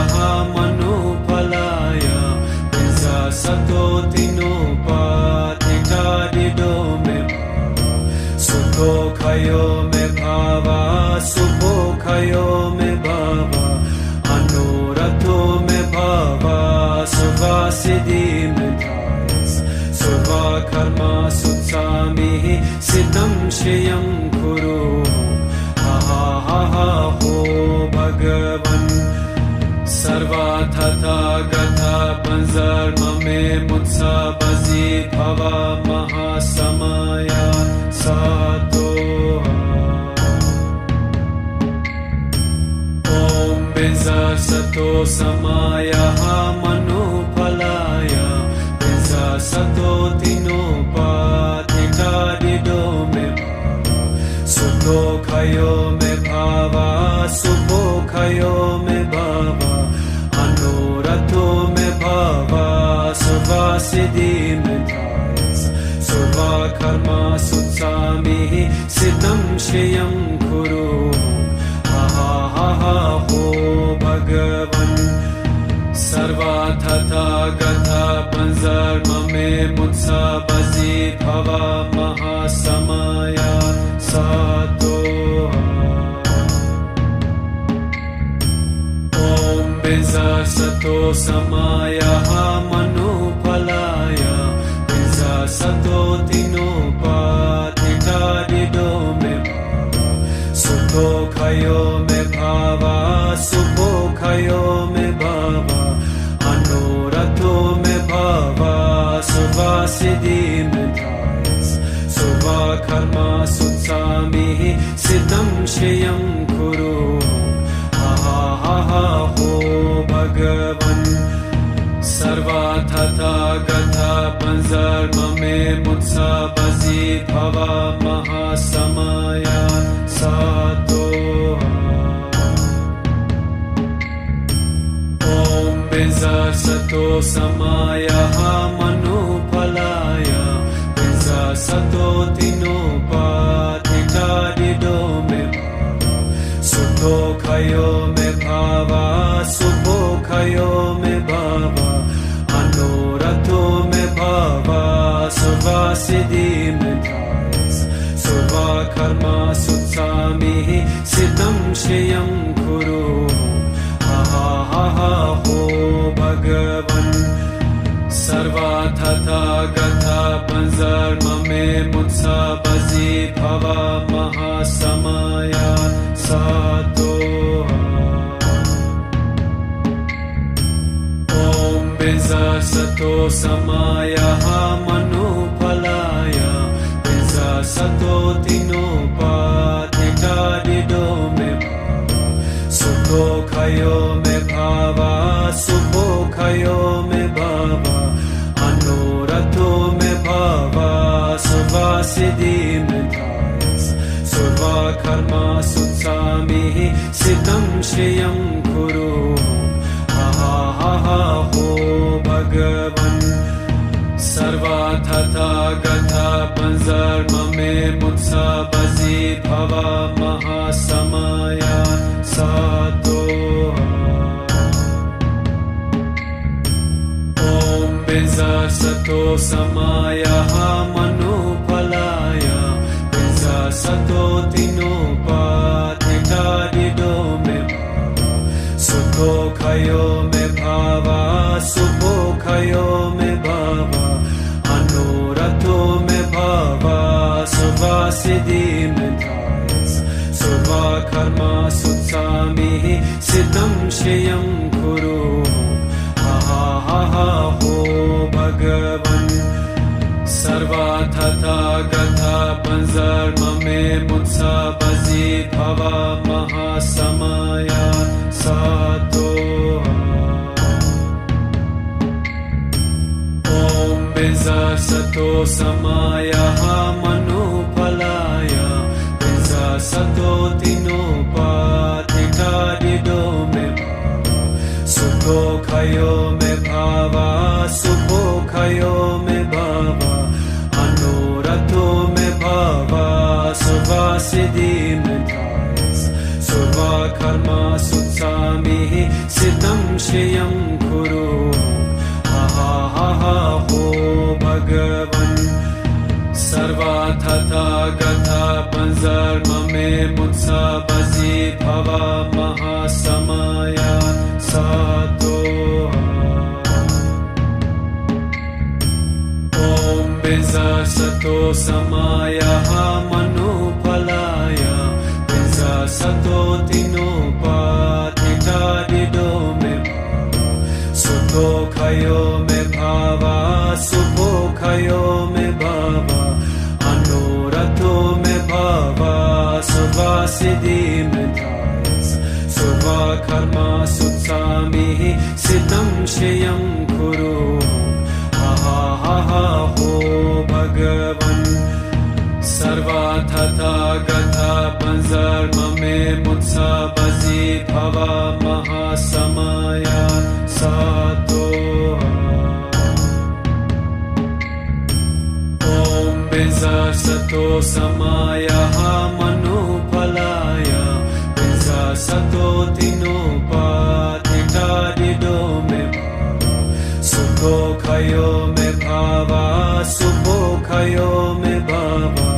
manupalaya benza sato tinopatita dido me bhava sukho khayo me bhava subho khayo me bhava anorato me bhava suvasiddhi me dhayas suva karma sutsami siddham shriyam kuru ha ha ha ha ho bhagavan sarvatata gatha panzarma me mutsa bazi bhava mahasamaya sato om benza sato samaya manupalaya benza sato tinopatita dido me bhava sukho khayo me bhava subho khayo me bhava anorato me bhava suvasiddhi me dhayas suva karma sutsami siddham shriyam kuru ha ha ha ha ho bhagavan sarvatata gatha panzarma me mutsa bazi bhava mahasamaya sato om benza sato samaya manupalaya benza sato tinopatita dido me bhava sukho khayo me bhava subho khayo me bhava anorato me bhava suvasiddhi me dhayas suva karma sutsami siddham shriyam kuru ha ha ha ha ho bhagavan सर्वाथथा गथा पंजर्ममे मुत्सा बजी भवा महासमया सातो ॐ बिंजसतो समायः मनुफलाय बिंजसतो तिनोपाधिकारिदो मे सुखो खयो मे भावा सुखो खयो मे भावा अनोरथो मे भावा सुवासिदि मे धायस सुवा कर्मा सुत्सामिः सिद्धं श्रियं कुरु हा हो भगवन् सर्वाथथा गथा पंजर्ममे मुत्सा बजी भवा महासमया सातो ॐ बिंजसतो समायः मनुफलाय बिंजसतो तिनोपाधिकारिदो मे सुखो खयो मे भावा सुखो खयो मे भावा अनोरथो मे भावा सुवासिदि मे धायस सुवा कर्मा सुत्सामिः सिद्धं श्रियं कुरु हा हो भगवन् सर्वाथथा गथा पंजर्ममे मुत्सा बजी भवा महासमया सातो ॐ बिंजसतो समायः मनुफलाय बिंजसतो तिनोपाधिकारिदो मे सुखो खयो मे भावा सुखो खयो मे भावा अनोरथो मे भावा सुवासिदि मे धायस सुवा कर्मा सुत्सामिः सिद्धं श्रियं कुरु हा हो भगवन् सर्वाथथा गथा पंजर्ममे मुत्सा बजी भवा महासमया सातो ॐ बिंजसतो समायः मनुफलाय बिंजसतो तिनोपाधिकारिदो मे सुखो खयो मे भावा सुखो खयो मे भावा अनोरथो मे भावा सुवासिदि मे धायस सुवा कर्मा सुत्सामिः सिद्धं श्रियं कुरु हा हो भगवन् सर्वाथथा गथा पंजर्ममे मुत्सा बजी भवा महासमया सातो ॐ बिंजसतो समायः मनुफलाय बिंजसतो तिनोपाधिकारिदो मे सुखो खयो मे भावा सुखो खयो मे भावा अनोरथो मे भावा सुवासिदि मे धायस सुवा कर्मा सुत्सामिः सिद्धं श्रियं कुरु हा हो भगवन् सर्वाथथा गथा पंजर्ममे मुत्सा बजी भवा महासमया सातो ॐ बिंजसतो समायः मनुफलाय बिंजसतो तिनोपाधिकारिदो मे सुखो खयो मे भावा सुखो खयो मे भावा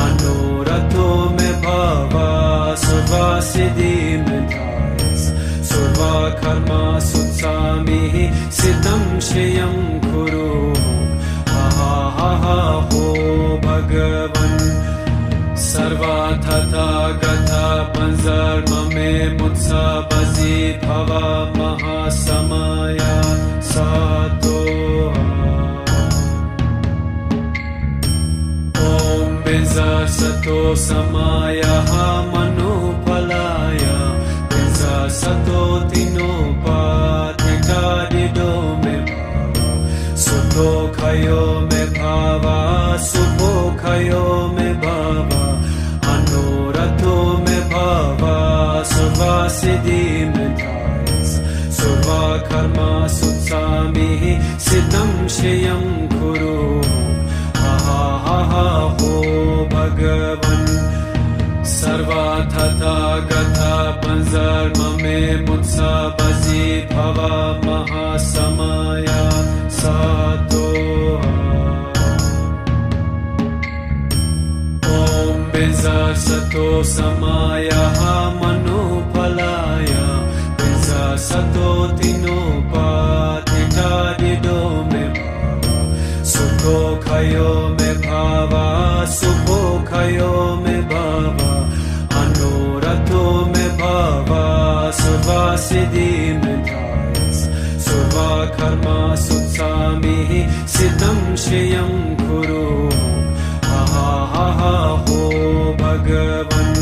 अनोरथो मे भावा सुवासिदि मे धायस सुवा कर्मा सुत्सामिः सिद्धं श्रियं कुरु हा हो भगवन् सर्वाथथा गथा पंजर्ममे मुत्सा बजी भवा महासमया सातो ॐ बिंजसतो समायः मनुफलाय बिंजसतो तिनोपाधिकारिदो मे श्रियं कुरु हा हा हा हा हो भगवन् सर्वथा गथा पंजर्ममे मुत्सा बजी भवा महासमया सातो ॐ बिजसतो समायः मनुफलाय बिजसतो तिनोपातिटादिदो मे सुखो खयो मे भावा सुखो खयो मे भावा अनुरतो मे भावा सुवासिदि मे धायस सुवा कर्मा सुत्सामिः सिद्धं श्रियं कुरु हा हा हा हा हो भगवन्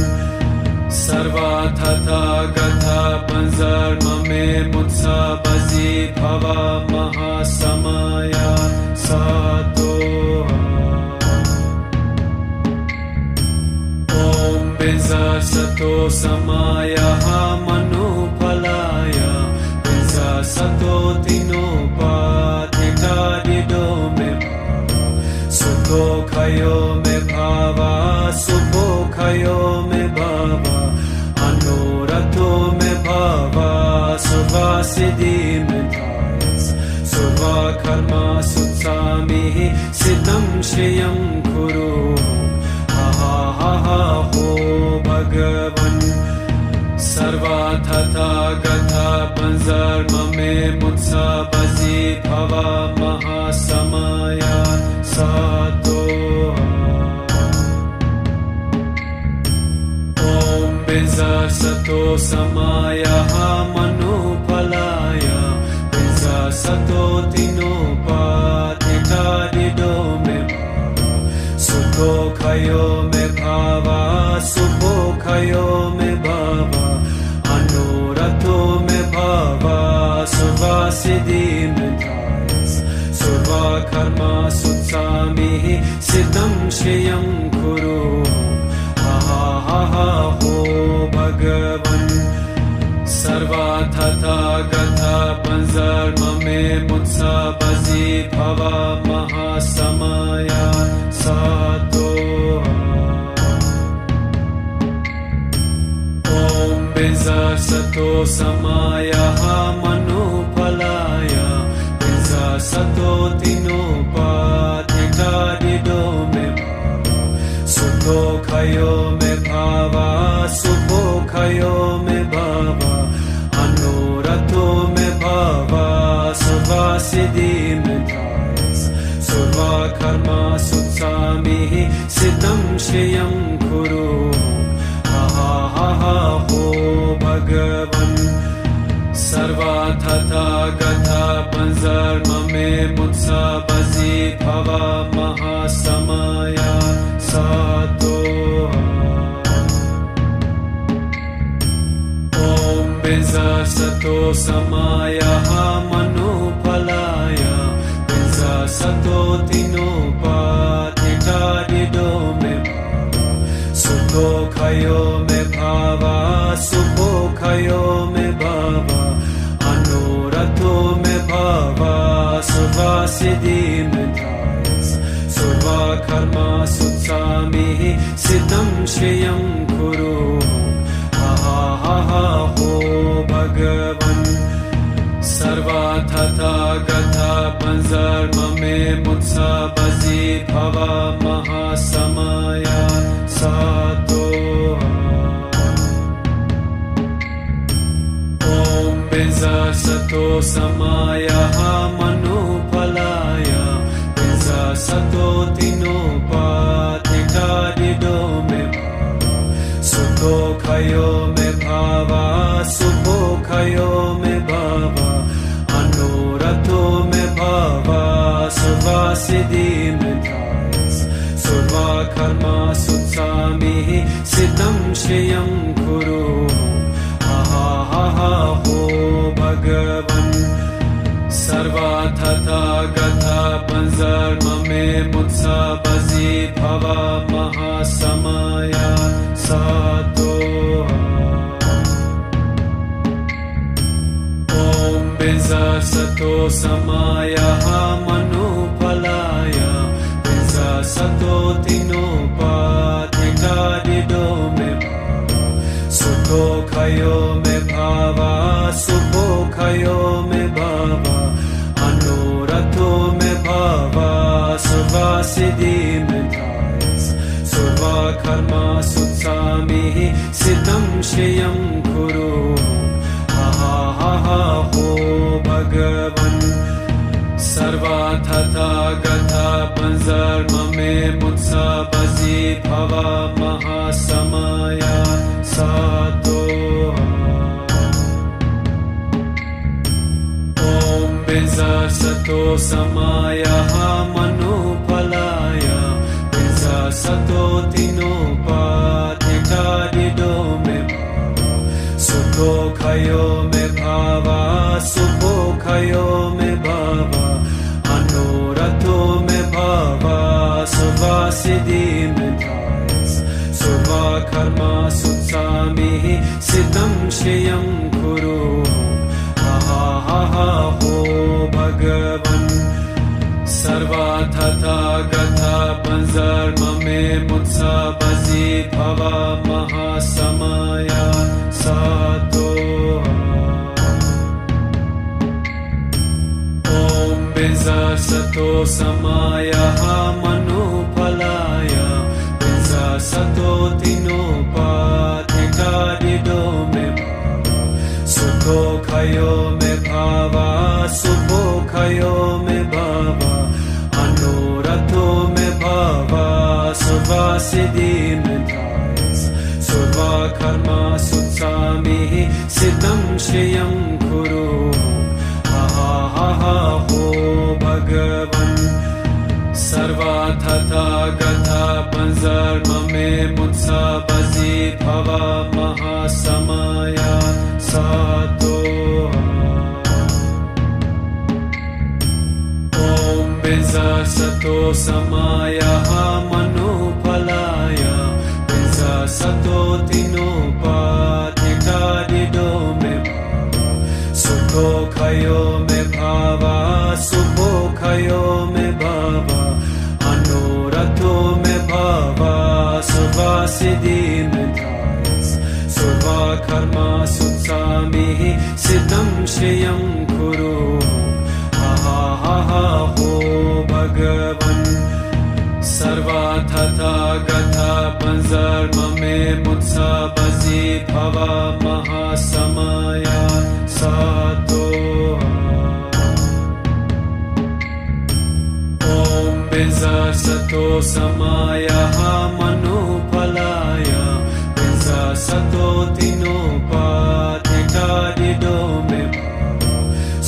सर्वथा गथा पंजर्ममे मुत्सा बजी भवा महासमया सातो ॐ बिजसतो समायः मनुफलाय बिजसतो तिनोपातिटादिदो मे सुखो खयो मे भावा सुखो खयो मे भावा अनुरतो मे भावा सुवासिदि मे धायस सुवा कर्मा सुत्सामिः सिद्धं श्रियं कुरु हा हा हा हा हो भगवन् सर्वथा गथा पंजर्ममे मुत्सा बजी भवा महासमया सातो ॐ बिजसतो समायः मनुफलाय बिजसतो तिनोपातिटादिदो मे सुखो खयो मे भावा सुखो खयो मे भावा अनुरतो मे भावा सुवासिदि मे धायस सुवा कर्मा सुत्सामिः सिद्धं श्रियं कुरु हा हा हा हा हो भगवन् सर्वथा गथा पंजर्ममे मुत्सा बजी भवा महासमया सातो ॐ बिजसतो समायः मनुफलाय बिजसतो तिनोपातिटादिदो मे सुखो खयो मे भावा सुखो खयो मे भावा अनुरतो मे भावा सुवासिदि मे धायस सुवा कर्मा सुत्सामिः सिद्धं श्रियं कुरु हा हा हा हा हो भगवन् सर्वथा गथा पंजर्ममे मुत्सा बजी भवा महासमया सातो ॐ बिजसतो समायः मनुफलाय बिजसतो तिनोपातिटादिदो मे सुखो खयो मे भावा सुखो खयो मे भावा अनुरतो मे भावा सुवासिदि मे धायस सुवा कर्मा सुत्सामिः सिद्धं श्रियं कुरु हा हा हा हा हो भगवन् सर्वथा गथा पंजर्ममे मुत्सा बजी भवा महासमया सातो ॐ बिजसतो समायः मनुफलाय बिजसतो तिनोपातिटादिदो मे सुखो खयो मे भावा सुखो खयो मे भावा अनुरतो मे भावा सुवासिदि मे धायस सुवा कर्मा सुत्सामिः सिद्धं श्रियं कुरु हा हा हा हा हो भगवन् सर्वथा गथा पंजर्ममे मुत्सा बजी भवा महासमया सातो ॐ सतो समायः मनुफलाय पिंसा सतो तिनोपाधिकारिदो मे सुखो खयो मे भावा सुखो खयो मे भावा अनुरथो मे भावा सुवासिदि मे धायस सुवा कर्मा सुत्सामि सिद्धं श्रियं कुरु हो भगवन सर्वा तथागता पंजर्म में मुत्सा बसी भवा महासमया सातो ओम बिंसा सतो समायः मनुफलाय बिंसा सतो तिनोपाधिकारिदो मे सुखो खयो मे भावा सुखो खयो मे भावा अनुरथो मे भावा सुवासिदि मे धायस सुवा कर्मा सुत्सामि सिद्धं श्रियं कुरु हो भगवन सर्वा तथागता पंजर्म में मुत्सा बसी भवा महासमया सातो ओम बिंसा सतो समायः मनुफलाय बिंसा सतो तिनोपाधिकारिदो मे सुखो खयो मे भावा सुखो खयो मे भावा अनुरथो मे भावा सुवासिदि मे धायस सुवा कर्मा सुत्सामि सिद्धं श्रियं कुरु हो भगवन सर्वा तथागता पंजर्म में मुत्सा बसी भवा महासमया सातो ओम बिंसा सतो समायः मनुफलाय बिंसा सतो तिनोपाधिकारिदो मे सुखो खयो मे भावा सुखो खयो मे भावा अनुरथो मे भावा सुवासिदि मे धायस सुवा कर्मा सुत्सामि सिद्धं श्रियं कुरु हो भगवन सर्वा तथागता पंजर्म में मुत्सा बसी भवा महासमया सातो ओम बिंसा सतो समायः मनुफलाय बिंसा सतो तिनोपाधिकारिदो मे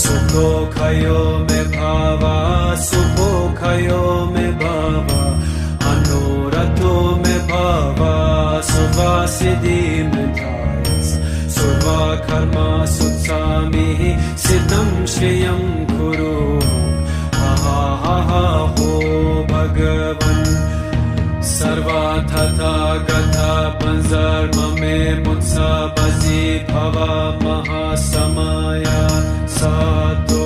सुखो खयो मे भावा सुखो खयो मे भावा अनुरथो मे भावा सुवासिदि मे धायस सुवा कर्मा सुत्सामि सिद्धं श्रियं कुरु हो भगवन सर्वा तथागता पंजर्म में मुत्सा बसी भवा महासमया सातो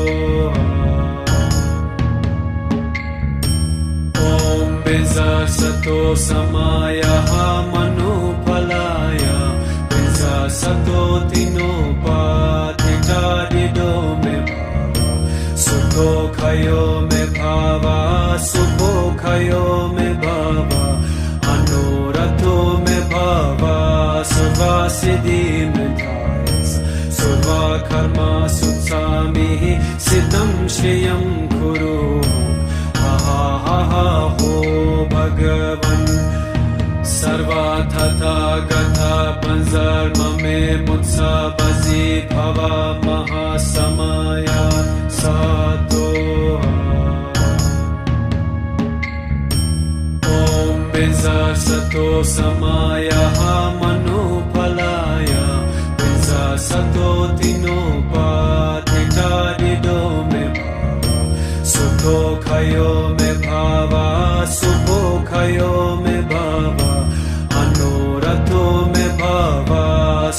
ओम बिंसा सतो समायः मनुफलाय बिंसा सतो तिनोपाधिकारिदो मे सुखो खयो मे भावा सुखो खयो मे भावा अनुरथो मे भावा सुवासिदि मे धायस सुवा कर्मा सुत्सामि सिद्धं श्रियं कुरु हो भगवन सर्वा तथागता पंजर्म में मुत्सा बसी भवा महासमया सातो ओम बिंसा सतो समायः मनुफलाय बिंसा सतो तिनोपाधिकारिदो मे सुखो खयो मे भावा सुखो खयो मे भावा अनुरथो मे भावा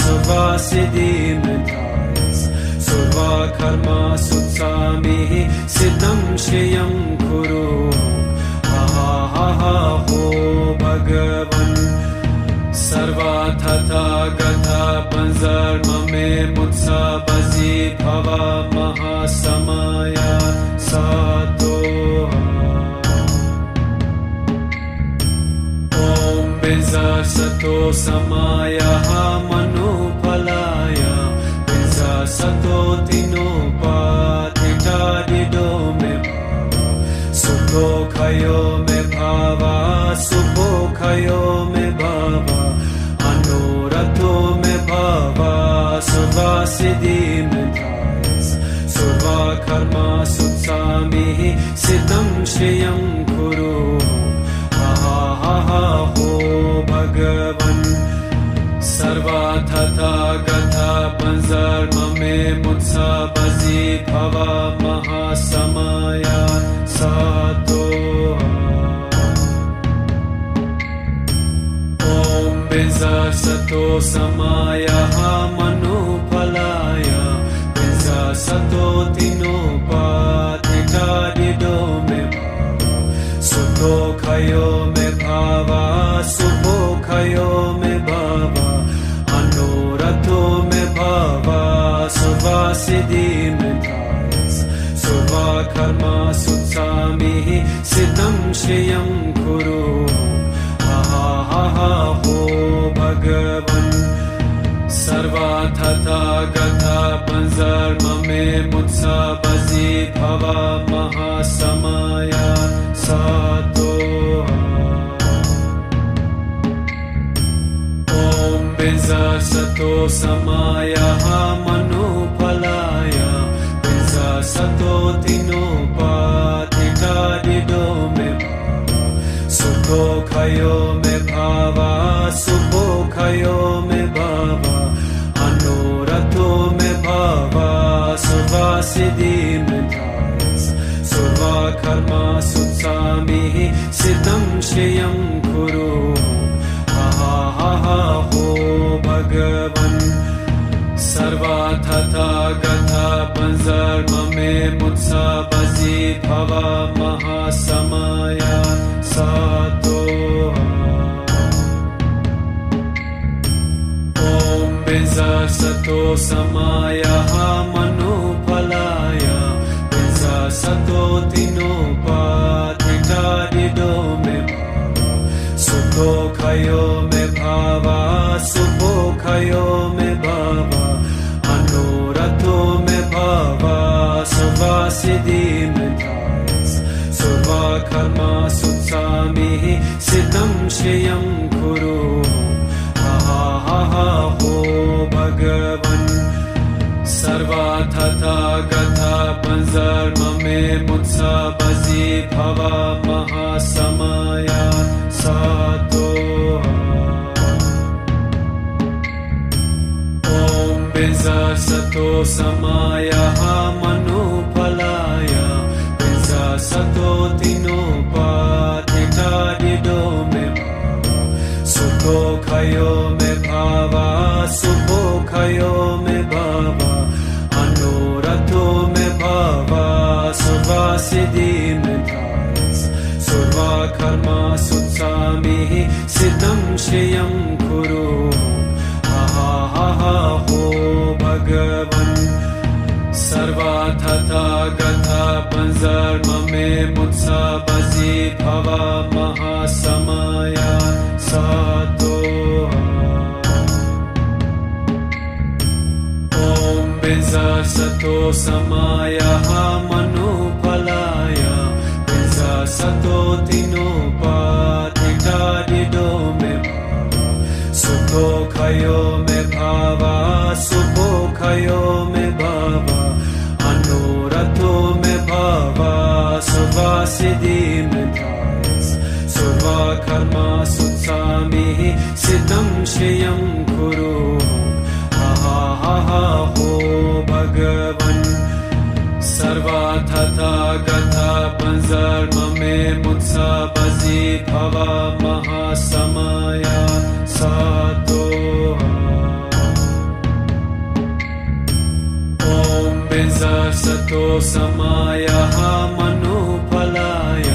सुवासिदि मे धायस सुवा कर्मा श्रियं कुरु हा हा हा हो भगवन् सर्वा तथागता पंजर्म में मुत्सा बजी भवा महासमया सातो ओम बिजा सतो समाया मनुफलाय बिजा सतो तिनोपाधिता दिदो में सुखो खयो में भावा सुखो खयो में भावा अनुरतो में भावा सुवा सिद्धि में धायस सुवा कर्मा सुत्सामि सिद्धं श्रियं कुरु हा हा हा हो भगवन् सर्वा तथागता पंजर्म में मुत्सा बजी भवा महासमया सातो ओम बिजा सतो समाया मनुफलाय बिजा सतो तिनोपाधिता दिदो में सुखो खयो में भावा सुखो खयो में भावा अनुरतो में भावा सुवा सिद्धि में धायस सुवा कर्मा सुत्सामि सिद्धं श्रियं कुरु हा हा हा हो भगवन् सर्वा तथागता पंजर्म में मुत्सा बजी भवा महासमया सातो ओम बिजा सतो समाया मनुफलाय बिजा सतो तिनोपाधिता दिदो में सुखो खयो में भावा सुखो खयो में भावा अनुरतो में भावा सुवा सिद्धि में धायस सुवा कर्मा सुत्सामि सिद्धं श्रियं कुरु हा हा हा हो भगवन् सर्वा तथागता पंजर्म में मुत्सा बजी भवा महासमया सातो ओम बिजा सतो समाया मनुफलाय बिजा सतो तिनोपाधिता दिदो में सुखो खयो में भावा सुखो खयो में भावा अनुरतो में भावा सुवा सिद्धि में धायस सुवा कर्मा सुत्सामि सिद्धं श्रियं कुरु हा हा हा हो भगवन् सर्वा तथागता पंजर्म में मुत्सा बजी भवा महासमया सातो ओम बिजा सतो समाया मनुफलाय बिजा सतो तिनोपाधिता दिदो में सुखो खयो में भावा सुखो खयो में भावा अनुरतो में भावा सुवा सिद्धि में धायस सुवा कर्मा सुत्सामि सिद्धं श्रियं कुरु हा हा हा हो भगवन् सर्वा तथागता पंजर्म में मुत्सा बजी भवा महासमया सातो ओम बिजा सतो समाया मनुफलाय बिजा सतो तिनोपाधिता दिदो में सुखो खयो में भावा सुखो खयो में भावा अनुरतो में भावा सुवा सिद्धि में धायस सुवा कर्मा सुत्सामि सिद्धं श्रियं कुरु हा हा हा हो भगवन् सर्वा तथागता पंजर्म में मुत्सा बजी भवा महासमया सातो ओम बिजा सतो सतो समायः मनुफलाय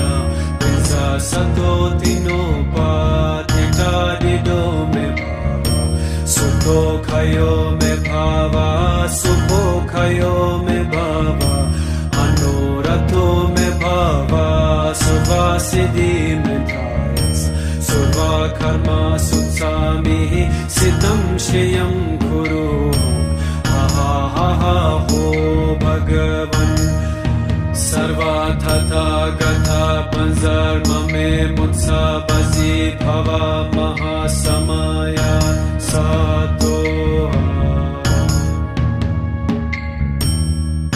पिंसा सतो तिनोपाधिकारिदो मे भावा सुखो खयो मे भावा सुखो खयो मे भावा मनोरथो मे भावा सुवासिदि मे धायस सुवा कर्मा सुत्सामिः सिद्धं श्रियं कुरु हा हो भगवन् सर्वा तथा गता पंजर्म मे मुत्सा बजी भवा महासमया सातो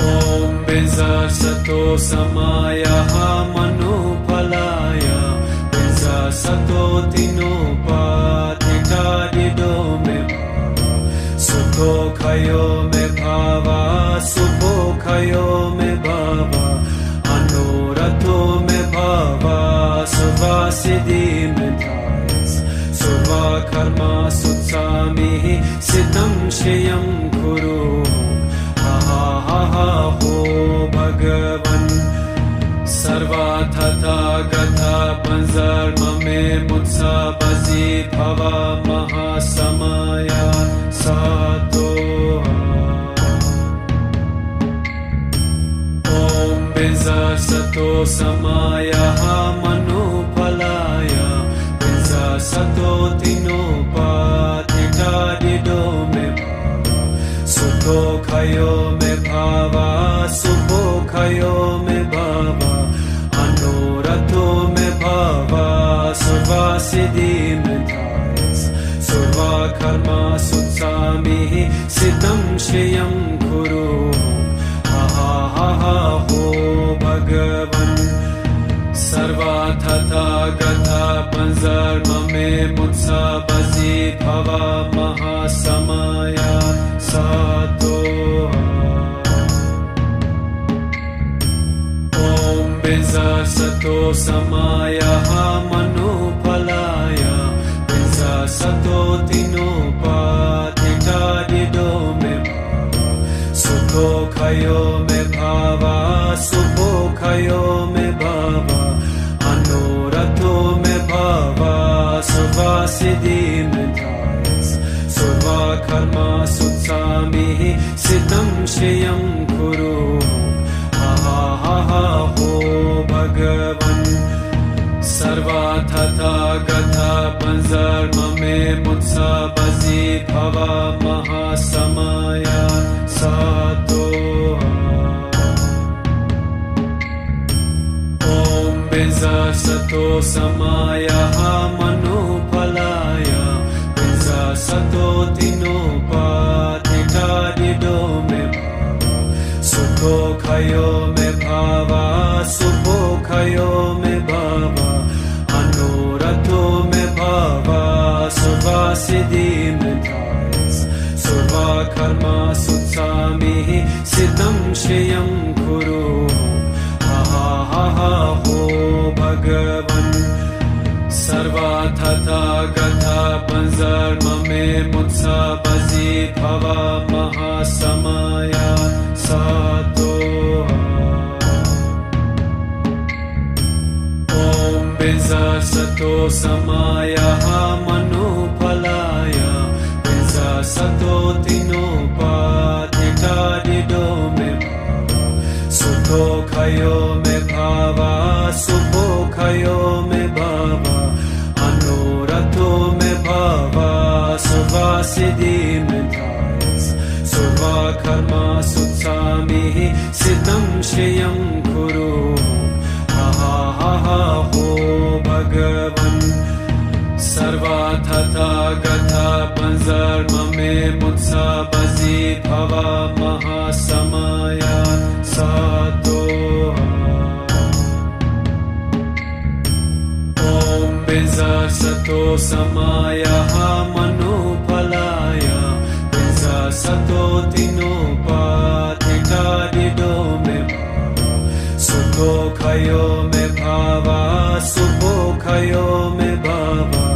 ओम बिंसा सतो समायः मनुफलाय बिंसा सतो तिनोपाधिकारिदो मे भावा सुखो खयो मे भावा सुखो खयो मे भावा मनोरथो मे भावा सुवासिदि मे धायस सुवा कर्मा सुत्सामिः सिद्धं श्रियं कुरु हा हो भगवन् सर्वा तथा गता पंजर्म मे मुत्सा बजी भवा महासमया सातो ओम बिंसा सतो समायः मनुफलाय बिंसा सतो तिनोपाधिकारिदो मे भावा सुखो खयो मे भावा सुखो खयो मे भावा मनोरथो मे भावा सुवासिदि मे धायस सुवा कर्मा सुत्सामिः सिद्धं श्रियं कुरु हा हो भगवन् सर्वा तथा गता पंजर्म मे मुत्सा बजी भवा महासमया सातो ओम बिंसा सतो समायः मनुफलाय बिंसा सतो तिनोपाधिकारिदो मे भावा सुखो खयो मे भावा सुखो खयो मे भावा मनोरथो मे भावा सुवासिदि मे धायस सुवा कर्मा सुत्सामिः सिद्धं श्रियं कुरु हा हो भगवन् सर्वा तथा गता पंजर्म मे मुत्सा बजी भवा महासमया सातो ओम बिंसा सतो समायः मनुफलाय बिंसा सतो तिनोपाधिकारिदो मे भावा सुखो खयो मे भावा सुखो खयो मे भावा मनोरथो मे भावा सुवासिदि मे धायस सुवा कर्मा सुत्सामिः सिद्धं श्रियं कुरु हा हो भगवन् सर्वा तथा गता पंजर्म मे मुत्सा बजी भवा महासमया सातो ओम बिंसा सतो समायः मनुफलाय बिंसा सतो तिनोपाधिकारिदो मे भावा सुखो खयो मे भावा सुखो खयो मे भावा मनोरथो मे भावा सुवासिदि मे धायस सुवा कर्मा सुत्सामिः सिद्धं श्रियं कुरु हा हो भगवन् सर्वा तथा गता पंजर्म मे मुत्सा बजी भवा महासमया सातो ओम बिंसा सतो समायः मनुफलाय बिंसा सतो तिनोपाधिकारिदो मे भावा सुखो खयो मे भावा सुखो खयो मे भावा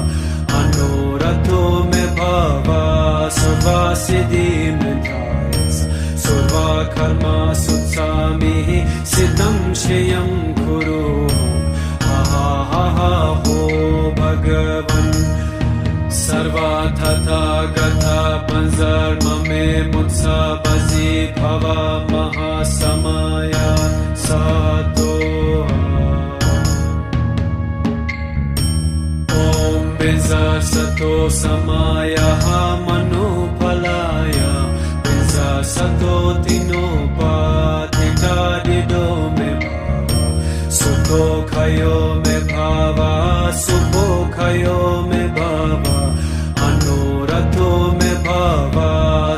मनोरथो मे भावा सुवासिदि मे धायस सुवा कर्मा सुत्सामिः श्रियं कुरु हा हा हा हा हो भगवन् सर्वतथागता पंजर्ममे मुत्सा बसि भव महासमया सातो ॐ बिंजसतो समायः मनुफलाय बिंजसतो तिनोपाधिकादिदो मे सुखो खयो मे भावा सुखो खयो मे भावा अनुरथो मे भावा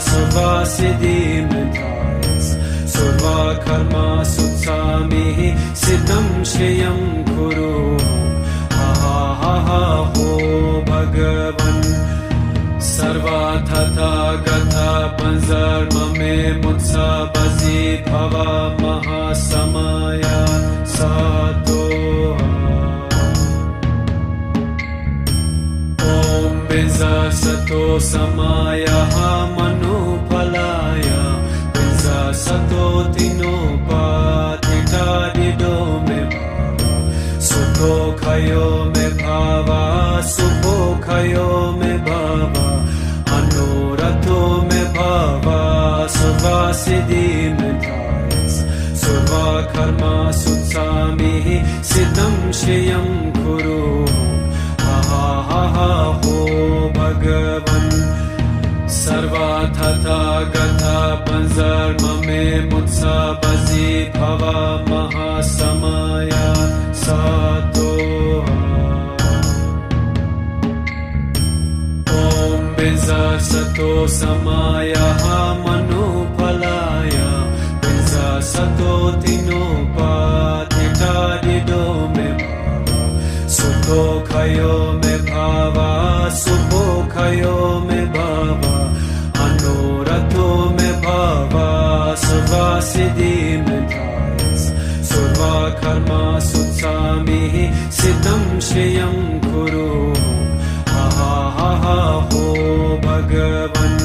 सुवासिदि मे धायस सर्वा कर्मा सुत्सामिः सिद्धं श्रियं कुरु हा हा हा हा हो भगवन् सर्वतथागता पंजर्ममे मुत्सा बसि भव महासमया सातो ॐ बिंजसतो समायः मनुफलाय बिंजसतो तिनोपाधिकादिदो मे सुखो खयो मे भावा सुखो खयो मे भावा अनुरथो मे भावा सुवासिदि मे धायस सर्वा कर्मा सुत्सामिः सिद्धं श्रियं कुरु हा हा हा हा हो भगवन् सर्वतथागता पंजर्ममे मुत्सा बसि भव महासमया सातो ॐ बिंजसतो समायः मनुफलाय बिंजसतो तिनोपाधिकादिदो मे सुखो खयो मे भावा सुखो खयो मे भावा अनुरथो मे भावा सुवासिदि मे धायस सर्वा कर्मा सुत्सामिः सिद्धं श्रियं कुरु हा हा हा हा हो भगवन्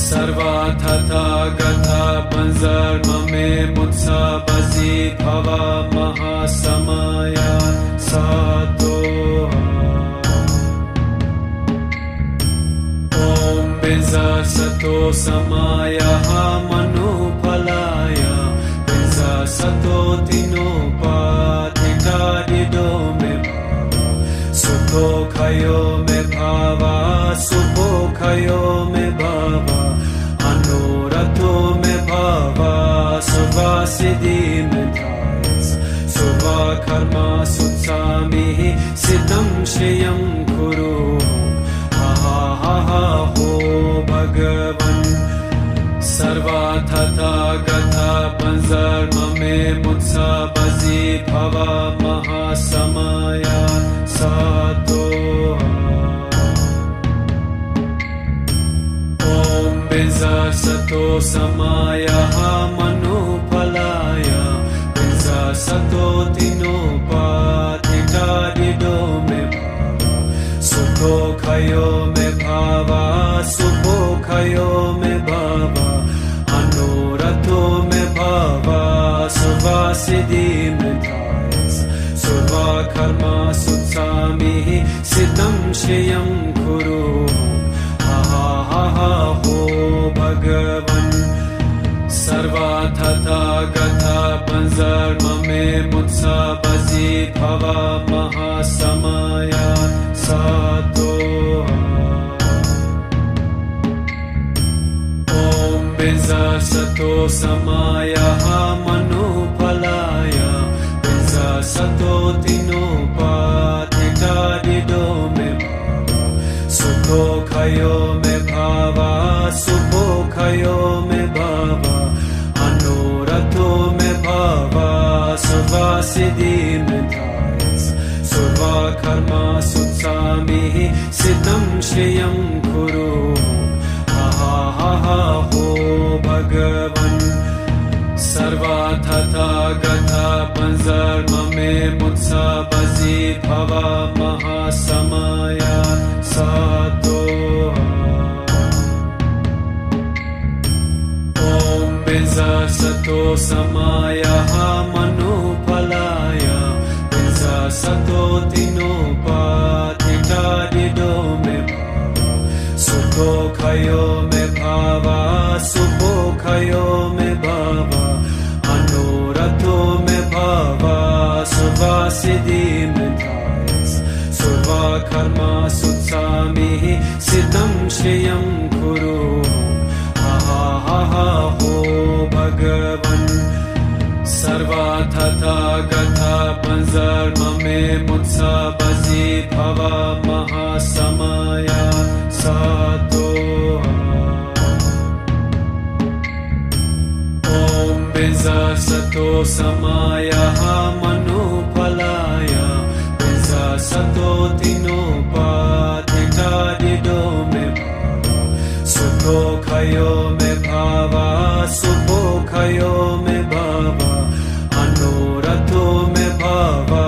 सर्वतथागता पंजर्ममे मुत्सा बसि भव महासमया सातो ॐ बिंजसतो समायः मनुफलाय बिंजसतो तिनोपाधिकादिदो मे सुखो खयो मे भावा सुखो खयो मे भावा अनुरथो मे भावा सुवासिदि मे धायस सर्वा कर्मा सुत्सामिः सिद्धं श्रियं कुरु हा हा हा हा हो भगवन् सर्वतथागता पंजर्ममे मुत्सा बसि भव महासमया सातो ॐ बिंजसतो समायः मनुफलाय बिंजसतो तिनोपाधिकादिदो मे सुखो खयो मे भावा सुखो खयो मे भावा अनुरथो मे भावा सुवासिदि मे धायस सर्वा कर्मा सुत्सामिः सिद्धं श्रियं कुरु हा हा हा हा हो भगवन् सर्वतथागता पंजर्ममे मुत्सा बसि भव महासमया सातो ॐ बिंजसतो समायः मनुफलाय बिंजसतो तिनोपाधिकादिदो मे सुखो खयो मे भावा सुखो खयो मे भावा अनुरथो मे भावा सुवासिदि मे धायस सर्वा कर्मा सुत्सामिः सिद्धं श्रियं कुरु हा हा हा हा हो भगवन् सर्वतथागता पंजर्ममे मुत्सा बसि भव महासमया सातो ॐ सतो समायः मनुफलाय पिंसा सतो तिनोपाधिकारिदो मे सुखो खयो मे भावा सुखो खयो मे भावा अनुरथो मे भावा सुवासिदि मे धायस सुवा कर्मा सुत्सामिः सिद्धं श्रियं कुरु हा हो भगवन् सर्वा तथागता पंजर्म मे मुत्सा बसि भवा महासमया सातो ॐ बिंसा सतो समायः मनुफलाय बिंसा सतो तिनोपाधिकारिदो मे सुखो खयो मे भावा सुखो खयो मे भावा अनुरथो मे भावा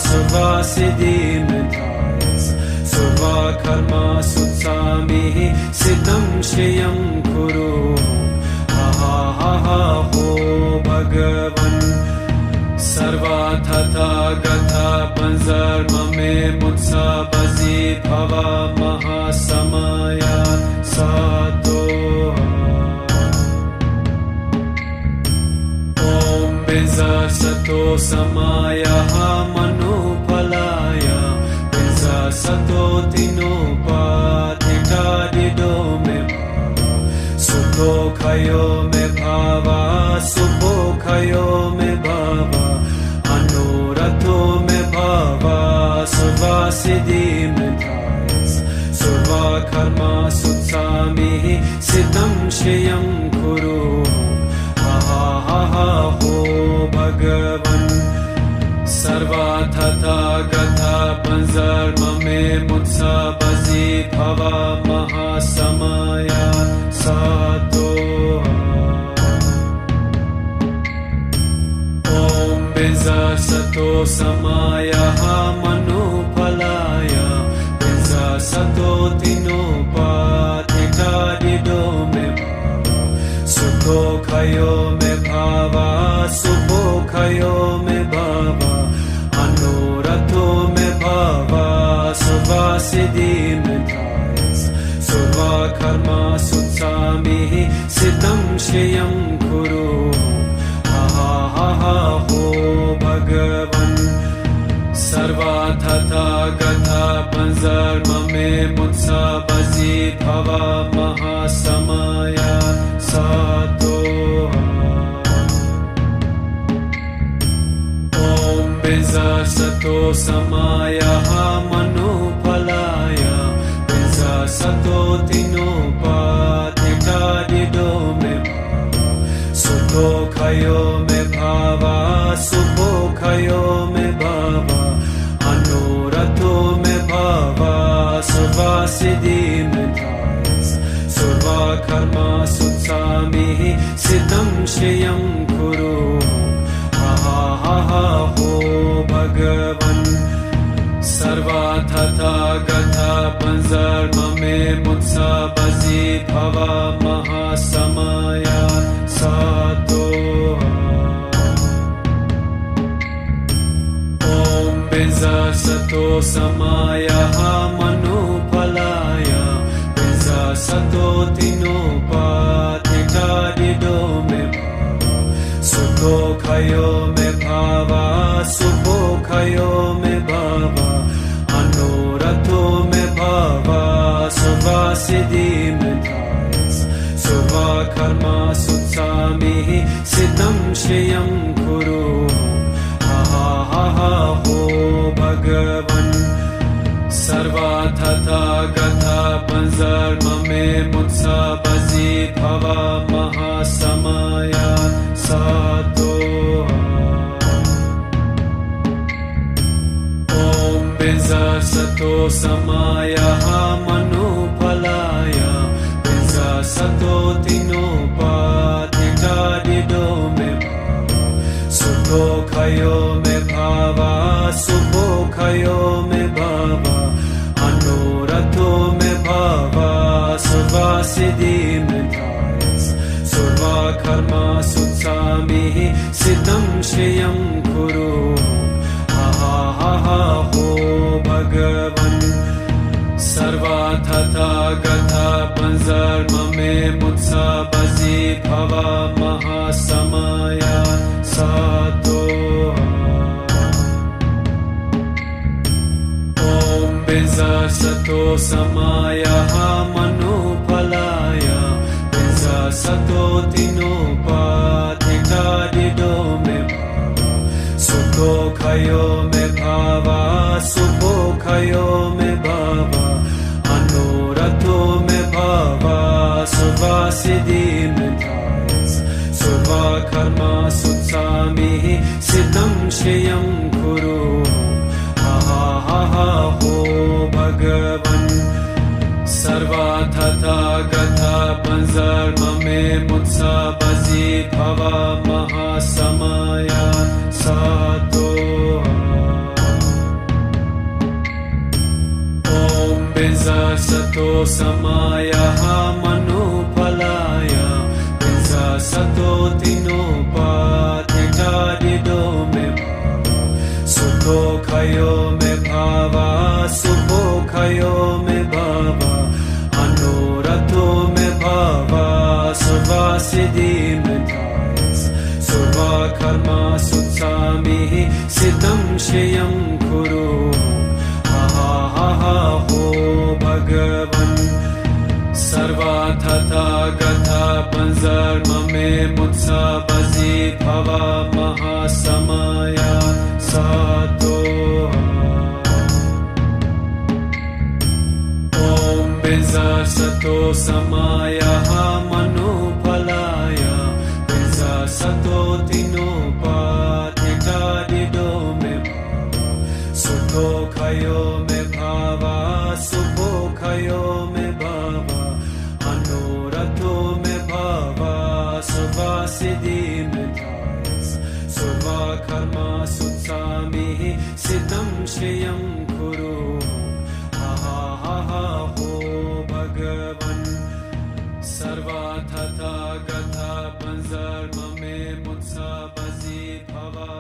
सुवासिदि मे धायस सुवा कर्मा सुत्सामिः सिद्धं श्रियं कुरु हा हो भगवन् सर्वा तथागता पंजर्म मे मुत्सा बसि भवा महासमया सातो ॐ बिंसा सतो समायः मनुफलाय बिंसा सतो तिनोपाधिकारिदो मे सुखो खयो मे भावा सुखो खयो मे भावा अनुरथो मे भावा सुवासिदि मे धायस सुवा कर्मा सुत्सामिः सिद्धं श्रियं कुरु हा हो भगवन् सर्वा तथागता पंजर्म मे मुत्सा बसि भवा महासमया सातो ॐ बिंसा सतो समायः मनुफलाय बिंसा सतो तिनोपाधिकारिदो मे सुखो खयो मे भावा सुखो खयो मे भावा अनुरथो मे भावा सुवासिदि मे धायस सुवा कर्मा सुत्सामिः सिद्धं श्रियं कुरु हा हो भगवन् सर्वा तथागता पंजर्म मे मुत्सा बसि भवा महासमया सातो ॐ बिंसा सतो समायः मनुफलाय बिंसा सतो तिनोपाधिकारिदो मे सुखो खयो मे भावा सुखो खयो मे भावा अनुरथो मे भावा सुवासिदि मे धायस सुवा कर्मा सुत्सामिः सिद्धं श्रियं कुरु हा हो भगवन् सर्वा तथागता पंजर्म मे मुत्सा बसि भवा महासमया सातो ॐ बिंसा सतो समायः मनुफलाय बिंसा सतो तिनोपाधिकारिदो मे सुखो खयो मे भावा सुखो खयो मे भावा अनुरथो मे भावा सुवासिदि मे धायस सुवा कर्मा सुत्सामिः सिद्धं श्रियं कुरु हा हो भगवन् सर्वा तथागता पंजर्म मे मुत्सा बसि भवा महासमया सातो ॐ बिंसा सतो समायः मनुफलाय बिंसा सतो तिनोपाधिकारिदो मे सुखो खयो मे भावा सुखो खयो मे भावा अनुरथो मे भावा सुवासिदि मे धायस सुवा कर्मा सिद्धं श्रियं कुरु हा हा हा हा हो भगवन् सर्वार्थता गता पंजर्ममे मुत्सा बजी भवा महासमया सातो ॐ बिजा सतो समाया मनुफलाय बिजा सतो तिनोपाधिका दिदो मे भावा सुखो खयो मे भावा सुखो खयो मे भावा अनुरतो मे भावा सुवा सिद्धि मे धायस सुवा कर्मा सुत्सामि सिद्धं श्रियं कुरु हा हा हा हो भगवन् सर्वार्थता गता पंजर्ममे मुत्सा बजी भवा महासमया सातो ॐ बिजा सतो समाया मनुफलाय बिजा सतो तिनोपाधिका दिदो मे भावा सुखो खयो मे भावा सुखो खयो मे भावा अनुरतो मे भावा सुवा सिद्धि मे धायस सुवा कर्मा सुत्सामि सिद्धं श्रियं कुरु हा हा हा हो भगवन् सर्वार्थता गता पंजर्ममे मुत्सा बजी भवा महासमया सातो ॐ बिजा सतो समाया मनुफलाय बिजा सतो तिनोपाधिका दिदो मे भावा सुखो खयो मे भावा सुखो खयो मे भावा अनुरतो मे भावा सुवा सिद्धि मे धायस सुवा कर्मा सुत्सामि सिद्धं श्रियं कुरु हा हा हा हो भगवन् सर्वार्थता गता पंजर्ममे मुत्सा बजी भवा